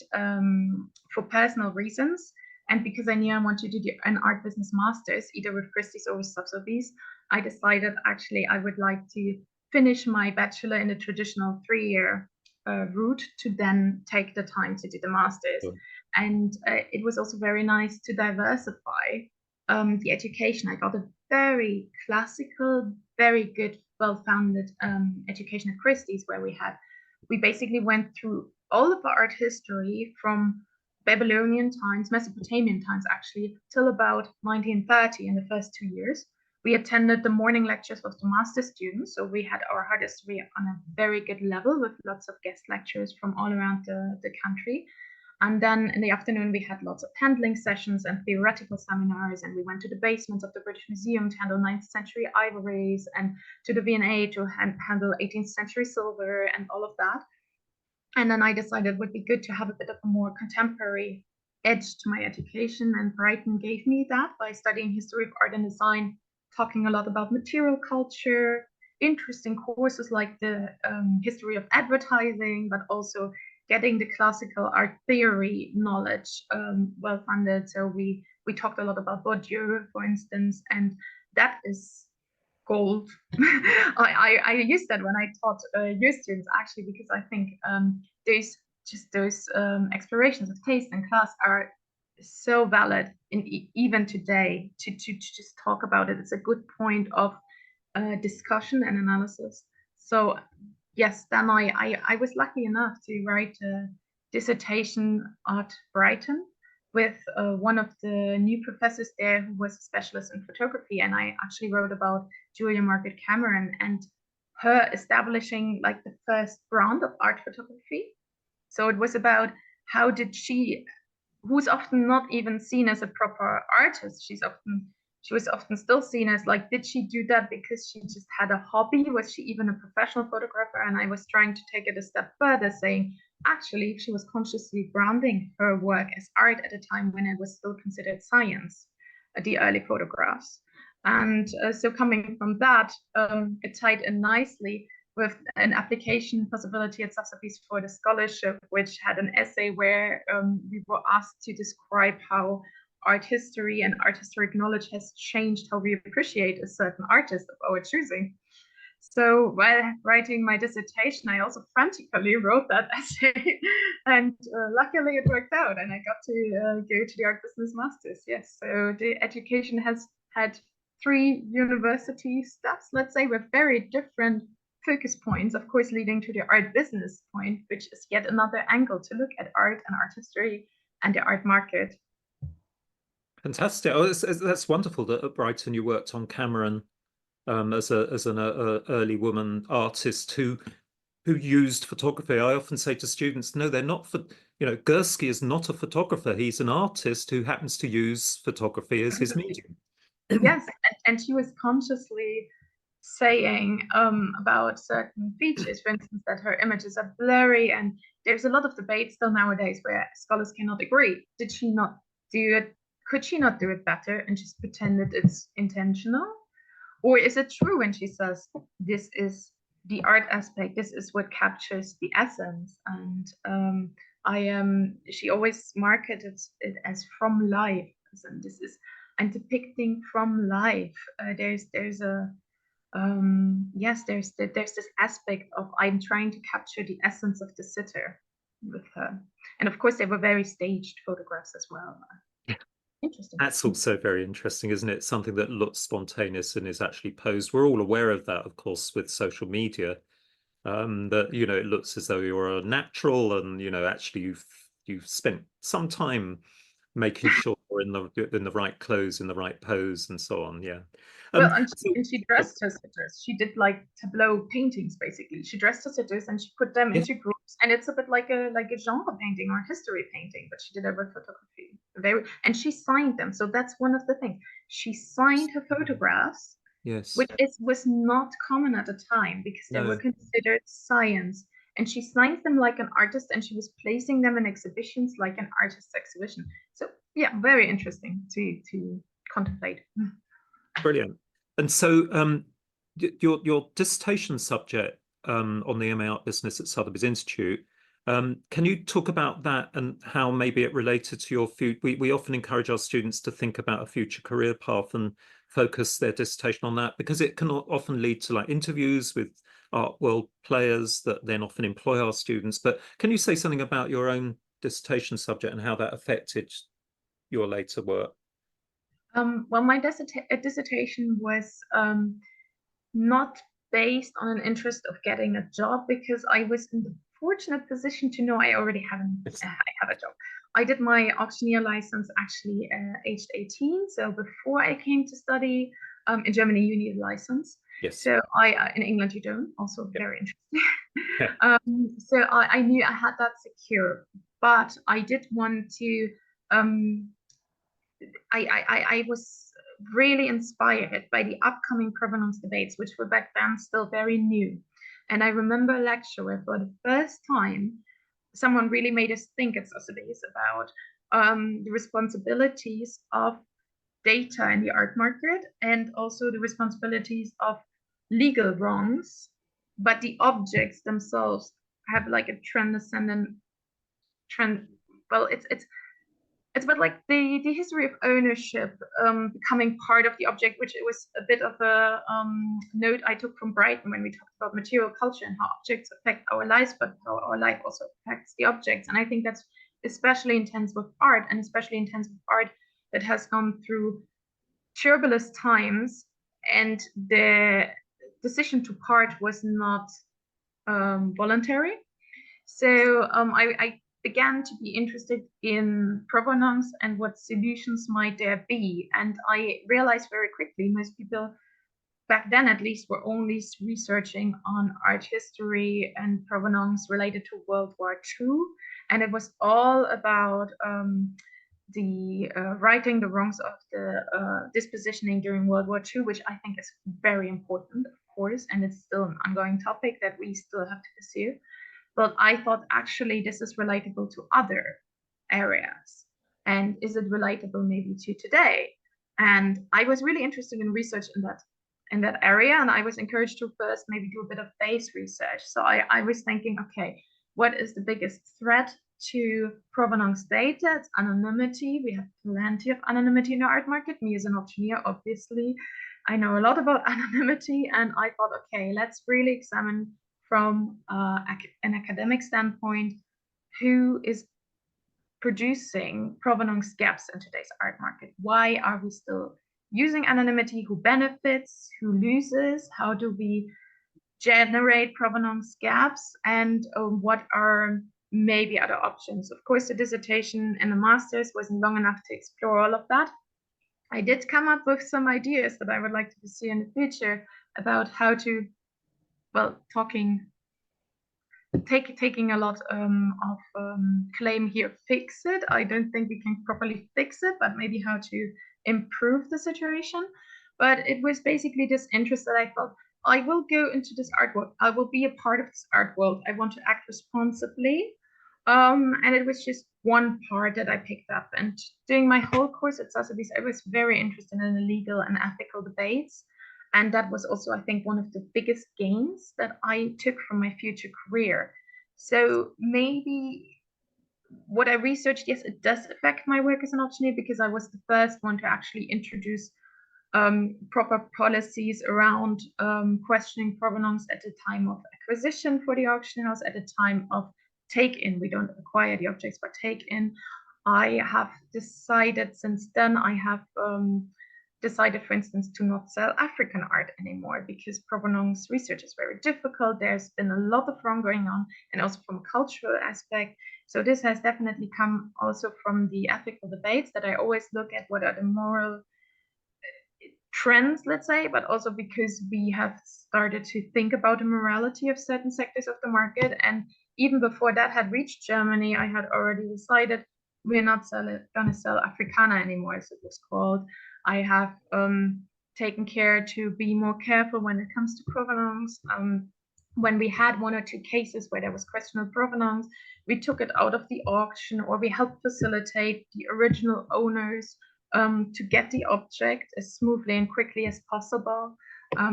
for personal reasons, and because I knew I wanted to do an art business master's, either with Christie's or with Sotheby's, I decided actually I would like to finish my bachelor in the traditional 3 year route to then take the time to do the master's. Sure. And it was also very nice to diversify the education. I got a very classical, very good, well-founded education at Christie's, where we basically went through all of our art history from Babylonian times, Mesopotamian times actually, till about 1930 in the first 2 years. We attended the morning lectures of the master students, so we had our art history on a very good level with lots of guest lecturers from all around the country. And then in the afternoon, we had lots of handling sessions and theoretical seminars, and we went to the basement of the British Museum to handle 19th century ivories, and to the V&A to handle 18th century silver and all of that. And then I decided it would be good to have a bit of a more contemporary edge to my education, and Brighton gave me that by studying history of art and design, talking a lot about material culture, interesting courses like the history of advertising, but also getting the classical art theory knowledge well funded. So we talked a lot about Bourdieu, for instance, and that is gold. I use that when I taught your students actually, because I think those explorations of taste and class are so valid in even today to just talk about it. It's a good point of discussion and analysis. So yes, then I was lucky enough to write a dissertation at Brighton with one of the new professors there who was a specialist in photography, and I actually wrote about Julia Margaret Cameron and her establishing like the first brand of art photography. So it was about how did she, who's often not even seen as a proper artist, she was often still seen as like, did she do that because she just had a hobby? Was she even a professional photographer? And I was trying to take it a step further, saying, actually, she was consciously branding her work as art at a time when it was still considered science, the early photographs. And so coming from that, it tied in nicely with an application possibility at Sotheby's for the scholarship, which had an essay where we were asked to describe how art history and art historic knowledge has changed how we appreciate a certain artist of our choosing. So while writing my dissertation, I also frantically wrote that essay, and luckily it worked out, and I got to go to the art business masters. Yes, so the education has had 3 university steps, let's say, with very different focus points, of course, leading to the art business point, which is yet another angle to look at art and art history and the art market. Fantastic. Oh, that's wonderful that at Brighton you worked on Cameron as an early woman artist who used photography. I often say to students, no, they're not for, Gursky is not a photographer. He's an artist who happens to use photography as his medium. Yes, and she was consciously saying about certain features, for instance, that her images are blurry, and there's a lot of debate still nowadays where scholars cannot agree. Did she not do it? Could she not do it better and just pretend that it's intentional? Or is it true when she says this is the art aspect, this is what captures the essence. And she always marketed it as from life. And this is, I'm depicting from life. There's a yes, there's this aspect of I'm trying to capture the essence of the sitter with her. And of course, they were very staged photographs as well. Interesting. That's also very interesting, isn't it? Something that looks spontaneous and is actually posed. We're all aware of that, of course, with social media. That it looks as though you're a natural, and actually you've spent some time making sure you're in the right clothes, in the right pose, and so on. Yeah. Well, So and she dressed her sitters. She did like tableau paintings, basically. She dressed her sitters and she put them yeah, into groups, and it's a bit like a genre painting or history painting, but she did it with photography. And she signed them. So that's one of the things. She signed her photographs, yes, which was not common at the time because they were no. considered science. And she signed them like an artist, and she was placing them in exhibitions like an artist's exhibition. So yeah, very interesting to contemplate. Brilliant. And so, your dissertation subject on the MA Art business at Sotheby's Institute, can you talk about that and how maybe it related to your future? We often encourage our students to think about a future career path and focus their dissertation on that, because it can often lead to like interviews with art world players that then often employ our students. But can you say something about your own dissertation subject and how that affected your later work? Well, my dissertation was not based on an interest of getting a job, because I was in the fortunate position to know I already I have a job. I did my auctioneer license actually aged 18, so before I came to study in Germany, you need a license. Yes. So I in England you don't. Also Yeah. very interesting. Yeah. So I knew I had that secure, but I did want to. Um, I was really inspired by the upcoming provenance debates, which were back then still very new. And I remember a lecture where, for the first time, someone really made us think at Sotheby's about the responsibilities of data in the art market, and also the responsibilities of legal wrongs, but the objects themselves have like a transcendent trend. Well, it's about like the history of ownership becoming part of the object, which it was a bit of a note I took from Brighton when we talked about material culture and how objects affect our lives, but how our life also affects the objects. And I think that's especially intense with art, and especially intense with art that has gone through turbulent times, and the decision to part was not voluntary. So I began to be interested in provenance and what solutions might there be. And I realized very quickly most people back then, at least, were only researching on art history and provenance related to World War II. And it was all about the righting the wrongs of the dispositioning during World War II, which I think is very important, of course, and it's still an ongoing topic that we still have to pursue. But I thought actually this is relatable to other areas. And is it relatable maybe to today? And I was really interested in research in that area. And I was encouraged to first maybe do a bit of base research. So I was thinking, okay, what is the biggest threat to provenance data? It's anonymity. We have plenty of anonymity in the art market. Me as an auctioneer, obviously, I know a lot about anonymity. And I thought, okay, let's really examine from an academic standpoint who is producing provenance gaps in today's art market. Why are we still using anonymity? Who benefits? Who loses? How do we generate provenance gaps? And what are maybe other options? Of course, the dissertation and the master's wasn't long enough to explore all of that. I did come up with some ideas that I would like to pursue in the future about how to, well, taking a lot of claim here, fix it. I don't think we can properly fix it, but maybe how to improve the situation. But it was basically this interest that I thought, I will go into this art world. I will be a part of this art world. I want to act responsibly. And it was just one part that I picked up. And during my whole course at Sotheby's, I was very interested in the legal and ethical debates. And that was also, I think, one of the biggest gains that I took from my future career. So maybe what I researched, yes, it does affect my work as an auctioneer, because I was the first one to actually introduce proper policies around questioning provenance at the time of acquisition for the auction house, at the time of take-in. We don't acquire the objects, but take-in. I have decided since then, I have decided, for instance, to not sell African art anymore, because provenance research is very difficult. There's been a lot of wrong going on, and also from a cultural aspect. So this has definitely come also from the ethical debates, that I always look at what are the moral trends, let's say, but also because we have started to think about the morality of certain sectors of the market. And even before that had reached Germany, I had already decided we're not gonna sell Africana anymore, as it was called. I have taken care to be more careful when it comes to provenance. When we had one or two cases where there was questionable provenance, we took it out of the auction, or we helped facilitate the original owners to get the object as smoothly and quickly as possible,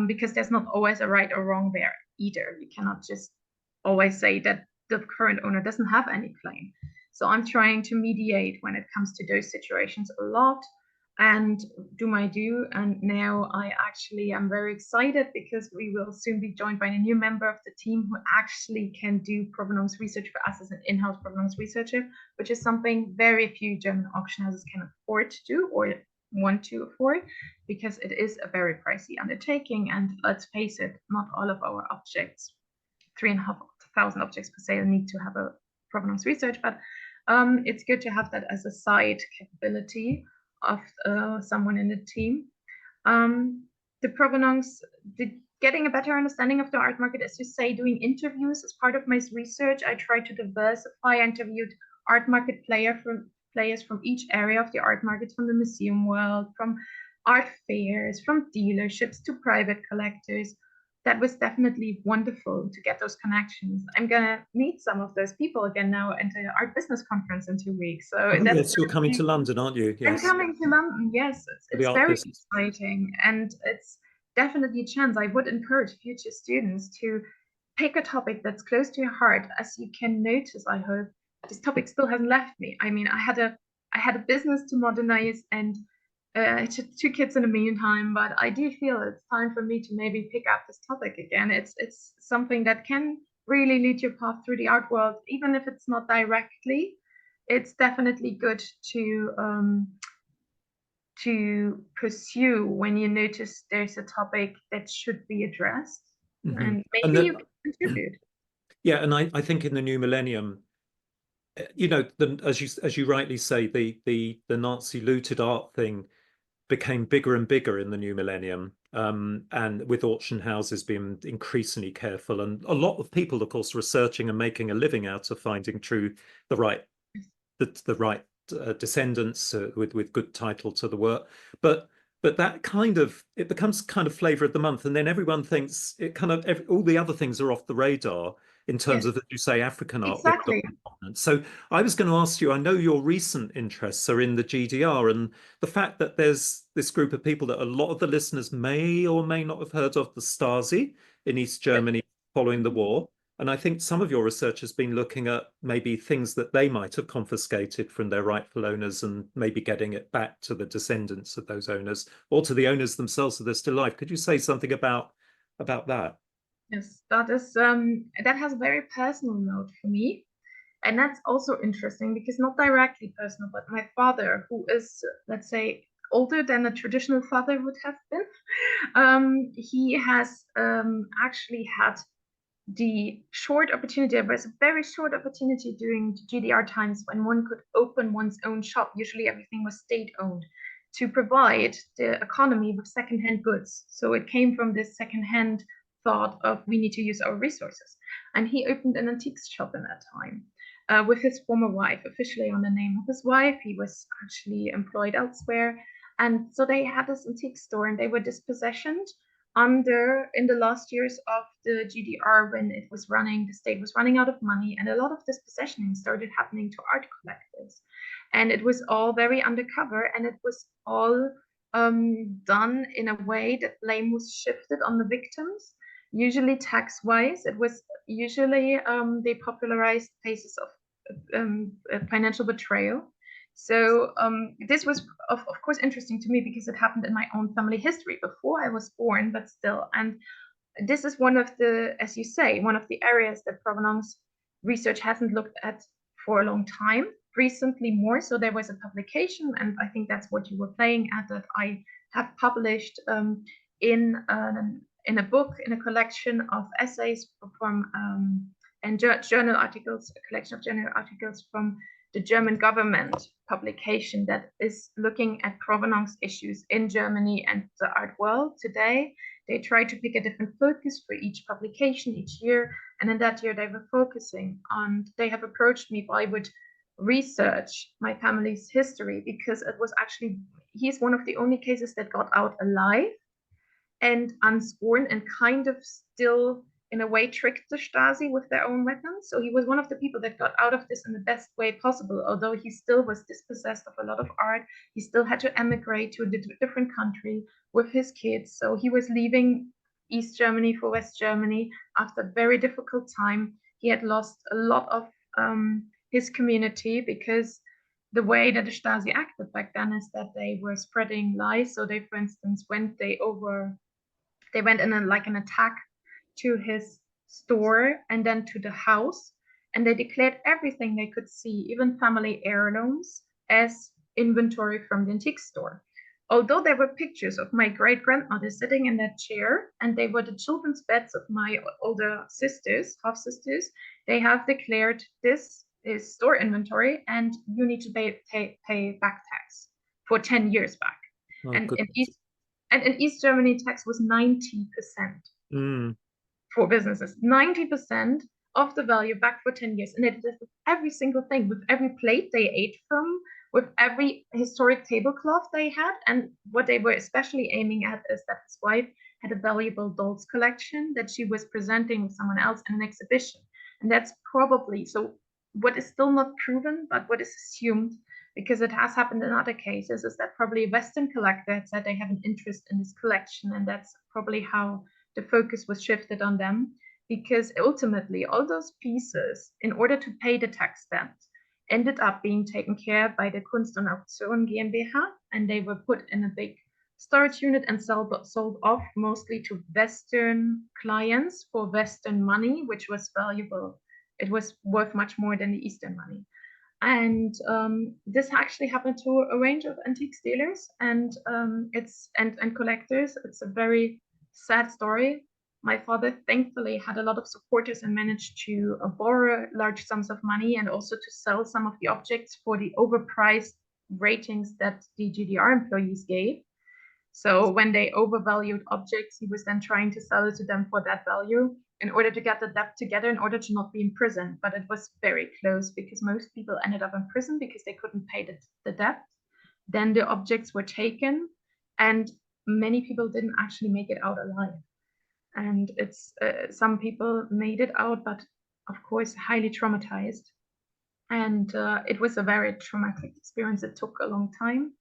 because there's not always a right or wrong there either. You cannot just always say that the current owner doesn't have any claim. So I'm trying to mediate when it comes to those situations a lot, and do my due. And now I actually am very excited, because we will soon be joined by a new member of the team who actually can do provenance research for us as an in-house provenance researcher, which is something very few German auction houses can afford to do, or want to afford, because it is a very pricey undertaking. And let's face it, not all of our objects, 3,500 objects per sale, need to have a provenance research, but it's good to have that as a side capability of someone in the team. The provenance, getting a better understanding of the art market, as you say, doing interviews as part of my research. I try to diversify. I interviewed art market players from each area of the art market, from the museum world, from art fairs, from dealerships to private collectors. That was definitely wonderful to get those connections. I'm gonna meet some of those people again now at the art business conference in 2 weeks. So Oh, that's yes, you're coming to London, aren't you? I'm Yes, coming to London. Yes, for the it's art very business. exciting, and it's definitely a chance. I would encourage future students to pick a topic that's close to your heart. As you can notice, I hope this topic still hasn't left me. I mean, I had a business to modernize, and I had 2 kids in the meantime. But I do feel it's time for me to maybe pick up this topic again. It's something that can really lead your path through the art world, even if it's not directly. It's definitely good to pursue when you notice there's a topic that should be addressed, Mhm. and And maybe you can contribute. yeah, and I think in the new millennium, you know, as you rightly say, the Nazi looted art thing became bigger and bigger in the new millennium, and with auction houses being increasingly careful, and a lot of people, of course, researching and making a living out of finding the right the right descendants with good title to the work, but that kind of it becomes kind of flavor of the month, and then everyone thinks it kind of all the other things are off the radar in terms Yes, of, as you say, African art with exactly. dominance. So I was going to ask you, I know your recent interests are in the GDR, and the fact that there's this group of people that a lot of the listeners may or may not have heard of, the Stasi in East Germany following the war. And I think some of your research has been looking at maybe things that they might have confiscated from their rightful owners, and maybe getting it back to the descendants of those owners, or to the owners themselves so they're still alive. Could you say something about that? Yes, that has a very personal note for me. And that's also interesting, because not directly personal, but my father, who is, let's say, older than a traditional father would have been, he has actually had the short opportunity. There was a very short opportunity during the GDR times when one could open one's own shop. Usually everything was state owned, to provide the economy with secondhand goods. So it came from this secondhand thought of, we need to use our resources. And he opened an antiques shop in that time. With his former wife, officially on the name of his wife. He was actually employed elsewhere. And so they had this antique store, and they were dispossessioned in the last years of the GDR, when it was running, the state was running out of money, and a lot of dispossessioning started happening to art collectors. And it was all very undercover, and it was all done in a way that blame was shifted on the victims. Usually tax-wise, it was usually they popularized cases of financial betrayal. So this was of course interesting to me because it happened in my own family history before I was born, but still. And this is one of the, as you say, one of the areas that provenance research hasn't looked at for a long time. Recently more, so there was a publication, and I think that's what you were playing at, that I have published in a book, in a collection of essays from and journal articles, a collection of journal articles from the German government publication that is looking at provenance issues in Germany and the art world today. They try to pick a different focus for each publication each year. And in that year, they were focusing on, they have approached me if I would research my family's history, because it was actually, he's one of the only cases that got out alive and unsworn and kind of still in a way tricked the Stasi with their own weapons. So he was one of the people that got out of this in the best way possible, although he still was dispossessed of a lot of art. He still had to emigrate to a different country with his kids. So he was leaving East Germany for West Germany after a very difficult time. He had lost a lot of his community, because the way that the Stasi acted back then is that they were spreading lies. So they, for instance, they went in like an attack to his store and then to the house, and they declared everything they could see, even family heirlooms, as inventory from the antique store. Although there were pictures of my great grandmother sitting in that chair, and they were the children's beds of my older sisters, half sisters, they have declared this is store inventory and you need to pay back tax for 10 years back. Oh, And good. in East Germany, tax was 90% Mm. for businesses. 90% of the value back for 10 years. And it did with every single thing, with every plate they ate from, with every historic tablecloth they had. And what they were especially aiming at is that his wife had a valuable dolls collection that she was presenting with someone else in an exhibition. And that's probably, so what is still not proven, but what is assumed, because it has happened in other cases, is that probably a Western collector had said they have an interest in this collection, and that's probably how the focus was shifted on them, because ultimately all those pieces, in order to pay the tax debt, ended up being taken care of by the Kunst-Auktionhaus GmbH, and they were put in a big storage unit and sold off mostly to Western clients for Western money, which was valuable. It was worth much more than the Eastern money. And this actually happened to a range of antique dealers and collectors. It's a very sad story. My father thankfully had a lot of supporters and managed to borrow large sums of money and also to sell some of the objects for the overpriced ratings that the GDR employees gave. So when they overvalued objects, he was then trying to sell it to them for that value in order to get the debt together, in order to not be in prison. But it was very close, because most people ended up in prison because they couldn't pay the debt. Then the objects were taken, and many people didn't actually make it out alive. And it's some people made it out, but of course highly traumatized. And it was a very traumatic experience. It took a long time,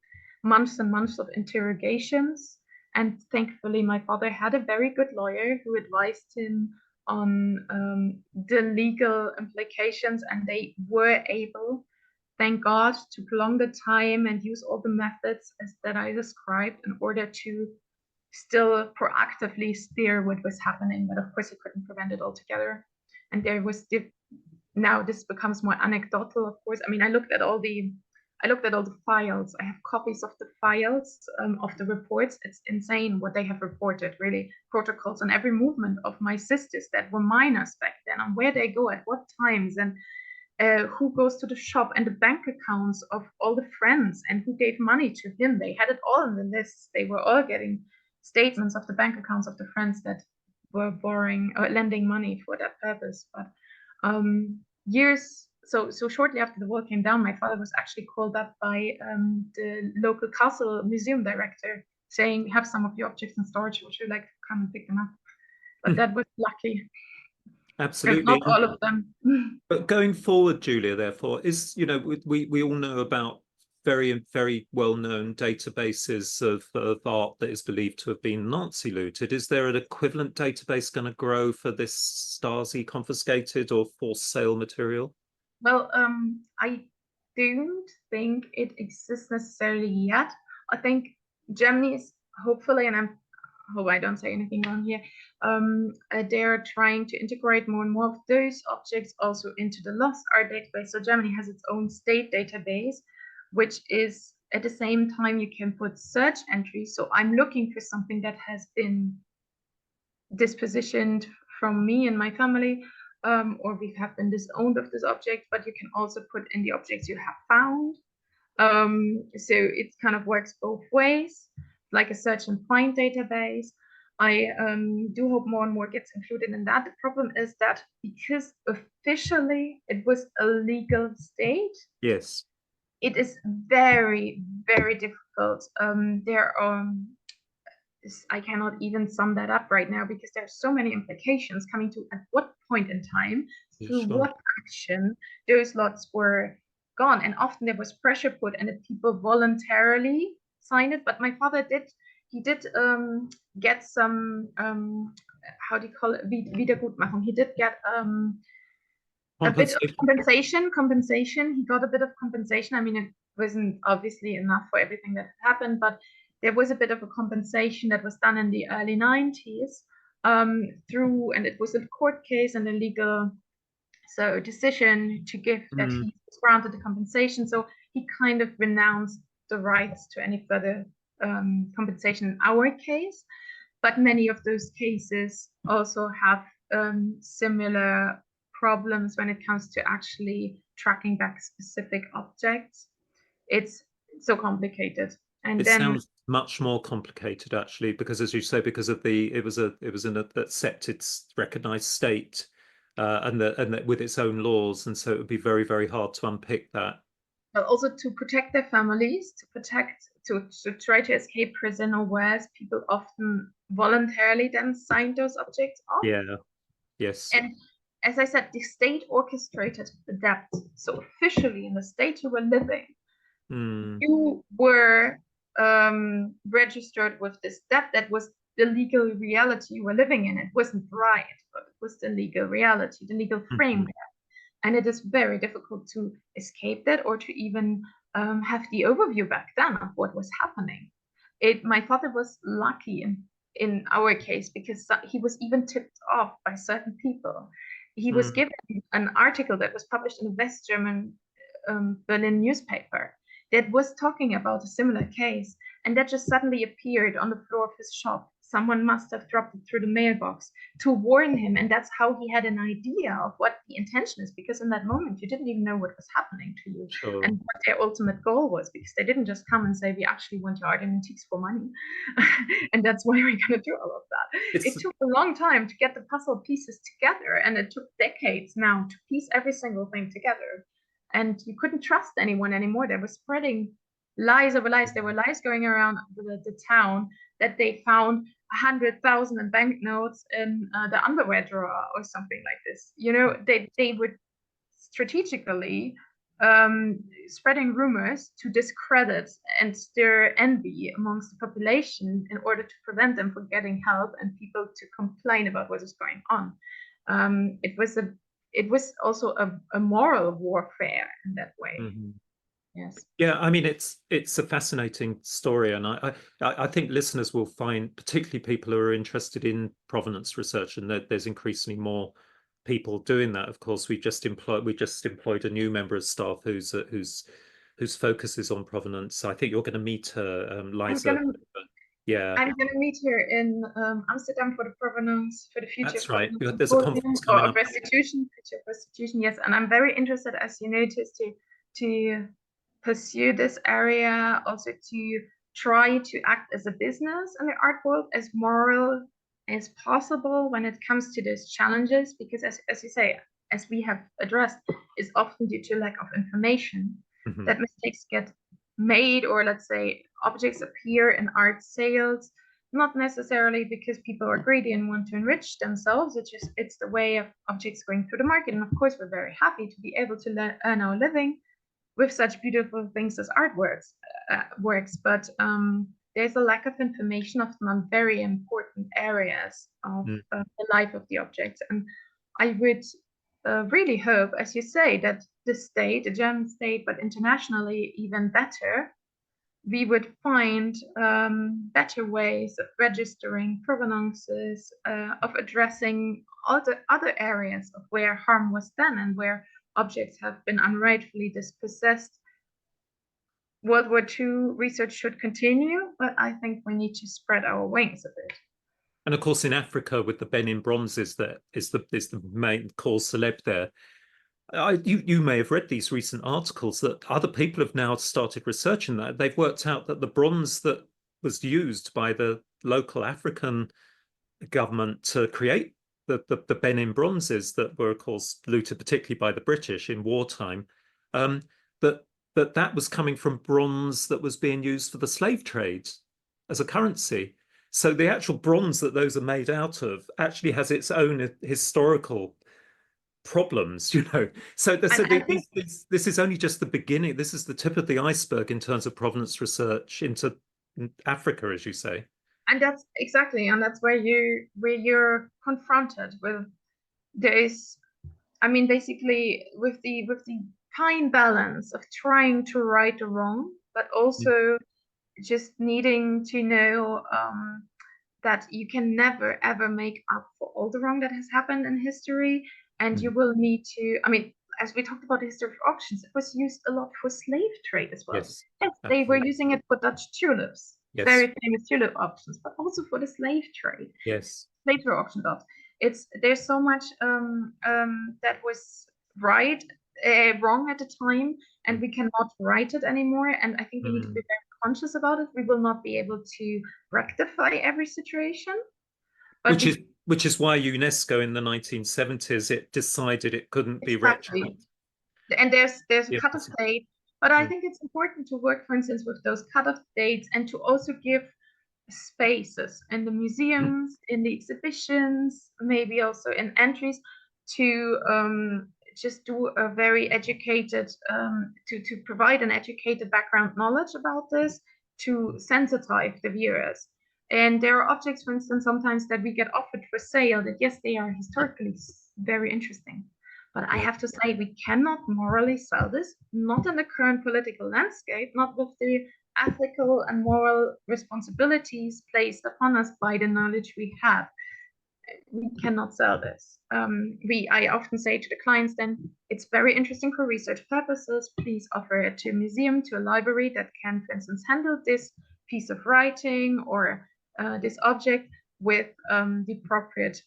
months and months of interrogations. And thankfully, my father had a very good lawyer who advised him on the legal implications, and they were able, thank God, to prolong the time and use all the methods that I described in order to still proactively steer what was happening. But of course, he couldn't prevent it altogether. And there was now this becomes more anecdotal, of course. I mean, I looked at all the files. I have copies of the files of the reports. It's insane what they have reported, really. Protocols on every movement of my sisters that were minors back then, on where they go at what times, and who goes to the shop, and the bank accounts of all the friends, and who gave money to him. They had it all in the list. They were all getting statements of the bank accounts of the friends that were borrowing or lending money for that purpose. But so shortly after the wall came down, my father was actually called up by the local castle museum director, saying, "We have some of your objects in storage. Would you like to come and pick them up?" But that was lucky. Absolutely. Not all of them. But going forward, Julia, therefore, is, we all know about very, very well-known databases of art that is believed to have been Nazi looted. Is there an equivalent database going to grow for this Stasi confiscated or forced sale material? Well, I don't think it exists necessarily yet. I think Germany is hopefully, and hope I don't say anything wrong here. They're trying to integrate more and more of those objects also into the lost art database. So Germany has its own state database, which is at the same time you can put search entries. So I'm looking for something that has been dispositioned from me and my family, or we have been disowned of this object, but you can also put in the objects you have found. So it kind of works both ways, like a search and find database. I do hope more and more gets included in that. The problem is that because officially it was a legal state, Yes. it is very, very difficult. There are I cannot even sum that up right now because there's so many implications coming to at what point in time, through Sure. what action those lots were gone. And often there was pressure put and people voluntarily signed it. But my father he did get some, how do you call it, Wiedergutmachung. He did get a bit of compensation. He got a bit of compensation. I mean, it wasn't obviously enough for everything that happened, but there was a bit of a compensation that was done in the early 90s through, and it was a court case and a legal decision to give that he was granted the compensation. So he kind of renounced the rights to any further compensation in our case. But many of those cases also have similar problems when it comes to actually tracking back specific objects. It's so complicated. And it then sounds much more complicated actually, because as you say, because of it was in a accepted, recognized state, and that with its own laws, and so it would be very, very hard to unpick that. But also to protect their families, to try to escape prison or worse, people often voluntarily then sign those objects off. Yeah. Yes. And as I said, the state orchestrated the debt. So officially in the state you were living, you were registered with this debt that was the legal reality you were living in. It wasn't right, but it was the legal reality, the legal framework. And it is very difficult to escape that or to even have the overview back then of what was happening. My father was lucky in our case because he was even tipped off by certain people. He was given an article that was published in a West German Berlin newspaper that was talking about a similar case, and that just suddenly appeared on the floor of his shop. Someone must have dropped it through the mailbox to warn him, and that's how he had an idea of what the intention is, because in that moment you didn't even know what was happening to you and what their ultimate goal was, because they didn't just come and say, we actually want your art and antiques for money and that's why we're going to do all of that. It took a long time to get the puzzle pieces together, and it took decades now to piece every single thing together, and you couldn't trust anyone anymore. They were spreading lies over lies. There were lies going around the town that they found 100,000 in banknotes in the underwear drawer or something like this. You know, they would strategically spreading rumors to discredit and stir envy amongst the population in order to prevent them from getting help and people to complain about what is going on. It was also a moral warfare in that way. Yes. Yeah, I mean it's a fascinating story, and I think listeners will find, particularly people who are interested in provenance research, and there's increasingly more people doing that. Of course, we just employed a new member of staff whose focus is on provenance. I think you're going to meet her, Liza. Yeah, I'm going to meet her in Amsterdam for the provenance, for the future. That's right. There's a conference coming up. Restitution, future restitution. Yes, and I'm very interested, as you noticed, to pursue this area, also to try to act as a business in the art world, as moral as possible when it comes to those challenges, because as you say, as we have addressed, is often due to lack of information that mistakes get made, or let's say objects appear in art sales, not necessarily because people are greedy and want to enrich themselves. It's the way of objects going through the market. And of course, we're very happy to be able to earn our living with such beautiful things as artworks works, but there's a lack of information often on very important areas of Mm. the life of the objects. And I would really hope, as you say, that the state, the German state, but internationally even better, we would find better ways of registering provenances, of addressing all the other areas of where harm was done and where objects have been unrightfully dispossessed. World War II research should continue, but I think we need to spread our wings a bit. And of course, in Africa, with the Benin bronzes, that is the main cause celeb there. You may have read these recent articles that other people have now started researching that. They've worked out that the bronze that was used by the local African government to create the Benin bronzes that were, of course, looted particularly by the British in wartime, um, that that was coming from bronze that was being used for the slave trade as a currency. So the actual bronze that those are made out of actually has its own historical problems, you know. So, this is only just the beginning. This is the tip of the iceberg in terms of provenance research into Africa, as you say. And that's exactly, and that's where you're confronted with this. I mean, basically, with the fine balance of trying to right the wrong, but also just needing to know that you can never ever make up for all the wrong that has happened in history, and you will need to. I mean, as we talked about the history of auctions, it was used a lot for slave trade as well. Yes, Yes, they were absolutely. using it for Dutch tulips, Yes, very famous tulip auctions, but also for the slave trade. yes. Slave trade auction dot. There's so much that was right wrong at the time, and Mm. we cannot write it anymore. And I think we need to be very conscious about it. We will not be able to rectify every situation, but Which we is which is why UNESCO in the 1970s it decided it couldn't be exactly. retroactive. And there's a Yeah. cutoff date, but I Mm. think it's important to work, for instance, with those cutoff dates and to also give spaces in the Mm. museums, in the exhibitions, maybe also in entries to just do a very educated, to provide an educated background knowledge about this, to sensitize the viewers. And there are objects, for instance, sometimes that we get offered for sale that, yes, they are historically very interesting. But I Yeah. have to say, we cannot morally sell this, not in the current political landscape, not with the ethical and moral responsibilities placed upon us by the knowledge we have. We cannot sell this. I often say to the clients, then it's very interesting for research purposes. Please offer it to a museum, to a library that can, for instance, handle this piece of writing or this object with the appropriate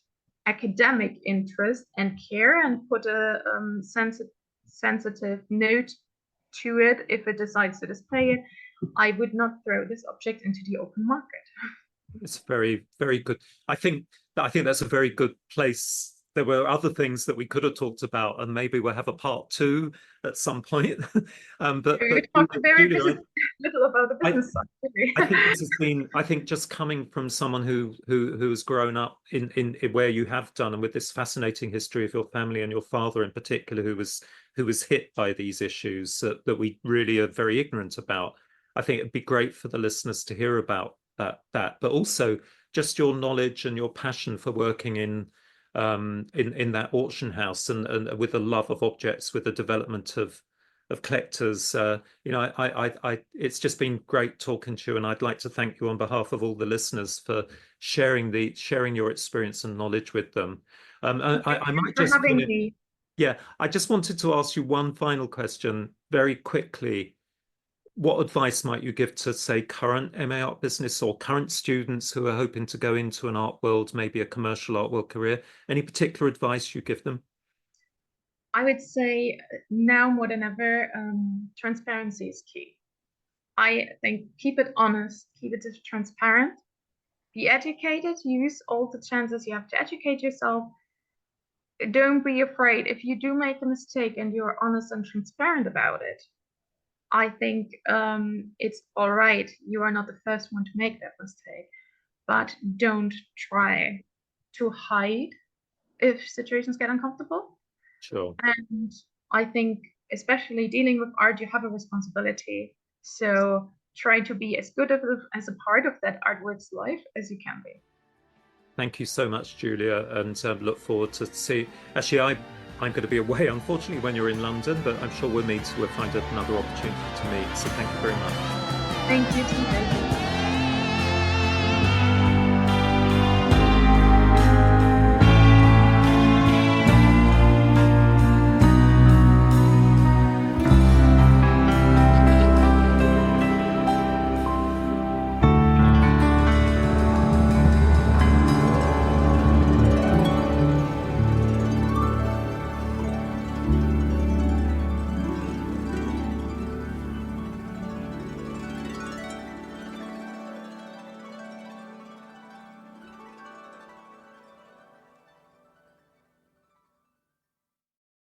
academic interest and care, and put a sensitive note to it if it decides to display it. I would not throw this object into the open market. It's very, very good. I think that's a very good place. There were other things that we could have talked about, and maybe we'll have a part two at some point. But We talked very Julia, little about the I, business side, really. I think this has been, I think just coming from someone who has grown up in where you have done, and with this fascinating history of your family and your father in particular, who was hit by these issues that we really are very ignorant about. I think it'd be great for the listeners to hear about that, but also just your knowledge and your passion for working in that auction house, and with a love of objects, with the development of collectors. It's just been great talking to you, and I'd like to thank you on behalf of all the listeners for sharing your experience and knowledge with them. I might For just having finish. me. Yeah, I just wanted to ask you one final question very quickly. What advice might you give to, say, current MA art business or current students who are hoping to go into an art world, maybe a commercial art world career? Any particular advice you give them? I would say now more than ever, transparency is key. I think keep it honest, keep it transparent, be educated, use all the chances you have to educate yourself. Don't be afraid. If you do make a mistake and you're honest and transparent about it, I think it's all right. You are not the first one to make that mistake, but don't try to hide if situations get uncomfortable. Sure. And I think especially dealing with art, you have a responsibility. So try to be as good as a part of that artwork's life as you can be. Thank you so much, Julia, and look forward to see. Actually, I'm going to be away, unfortunately, when you're in London, but I'm sure we'll find another opportunity to meet. So thank you very much. Thank you, Tim.